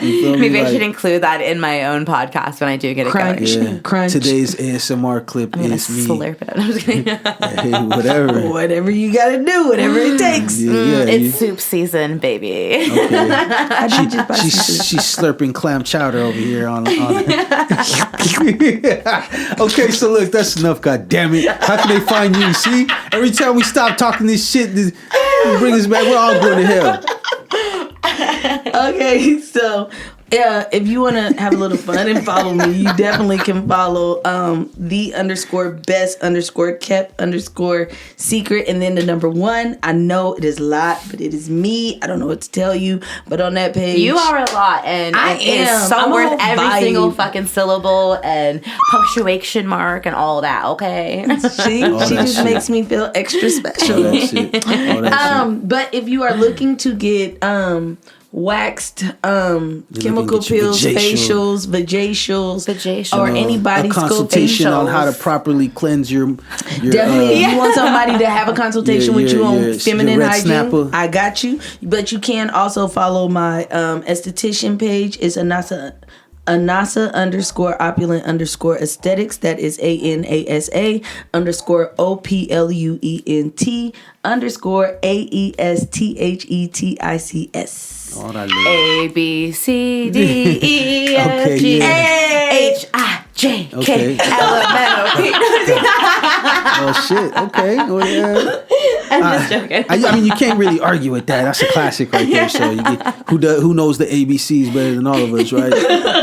You feel me? Maybe I Like, should include that in my own podcast when I do get it going. Crunch. yeah. Crunch. Today's ASMR clip I'm gonna is me. slurp it. I'm just kidding. Hey, whatever. Whatever you gotta do, whatever it takes. Yeah, It's soup season, baby. I did just buy some food. She's slurping clam chowder over here on Okay, so look, that's enough, god damn it. How can they find you? See? Every time we stop talking this shit, this bring us back, we're all going to hell. Okay, so if you want to have a little fun and follow me, you definitely can follow the_best_kept_secret and then the number 1. I know it is a lot, but it is me. I don't know what to tell you, but on that page, You are a lot, and I it is am. so I'm a worth whole every vibe. single fucking syllable and punctuation mark and all that. Okay. she that just shit. makes me feel extra All special. that shit. All that shit. But if you are looking to get waxed chemical get your pills, facials, vajacials, or any body a scope consultation on how to facials. properly cleanse your Definitely, if you want somebody to have a consultation with you on feminine your red hygiene, snapper. I got you. But you can also follow my esthetician page. It's Anasa _opulent_aesthetics. That is ANASA _OPLUENT_AESTHETICS. All that little- A B C D E Okay, F G yeah. H I J Okay. K L M N O P. Oh shit. Okay. Well, yeah. I'm just joking. I mean, you can't really argue with that. That's a classic right there. So you get, who knows the ABCs better than all of us, right?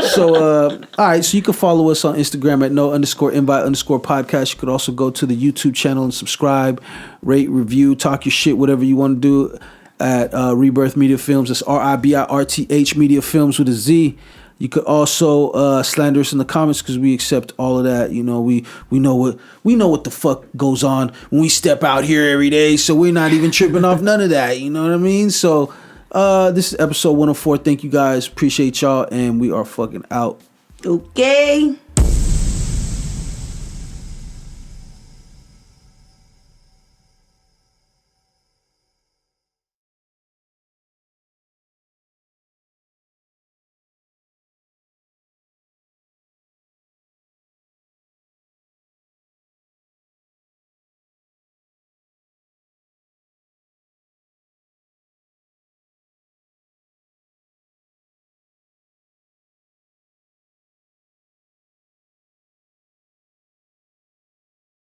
So all right. So you can follow us on Instagram at no_invite_podcast. You could also go to the YouTube channel and subscribe, rate, review, talk your shit, whatever you want to do at RiBirth Media Films. That's RiBirth Media Films with a Z. You could also slander us in the comments because we accept all of that. You know, we know what the fuck goes on when we step out here every day. So we're not even tripping off none of that. You know what I mean? So This is episode 104. Thank you guys. Appreciate y'all. And we are fucking out. Okay.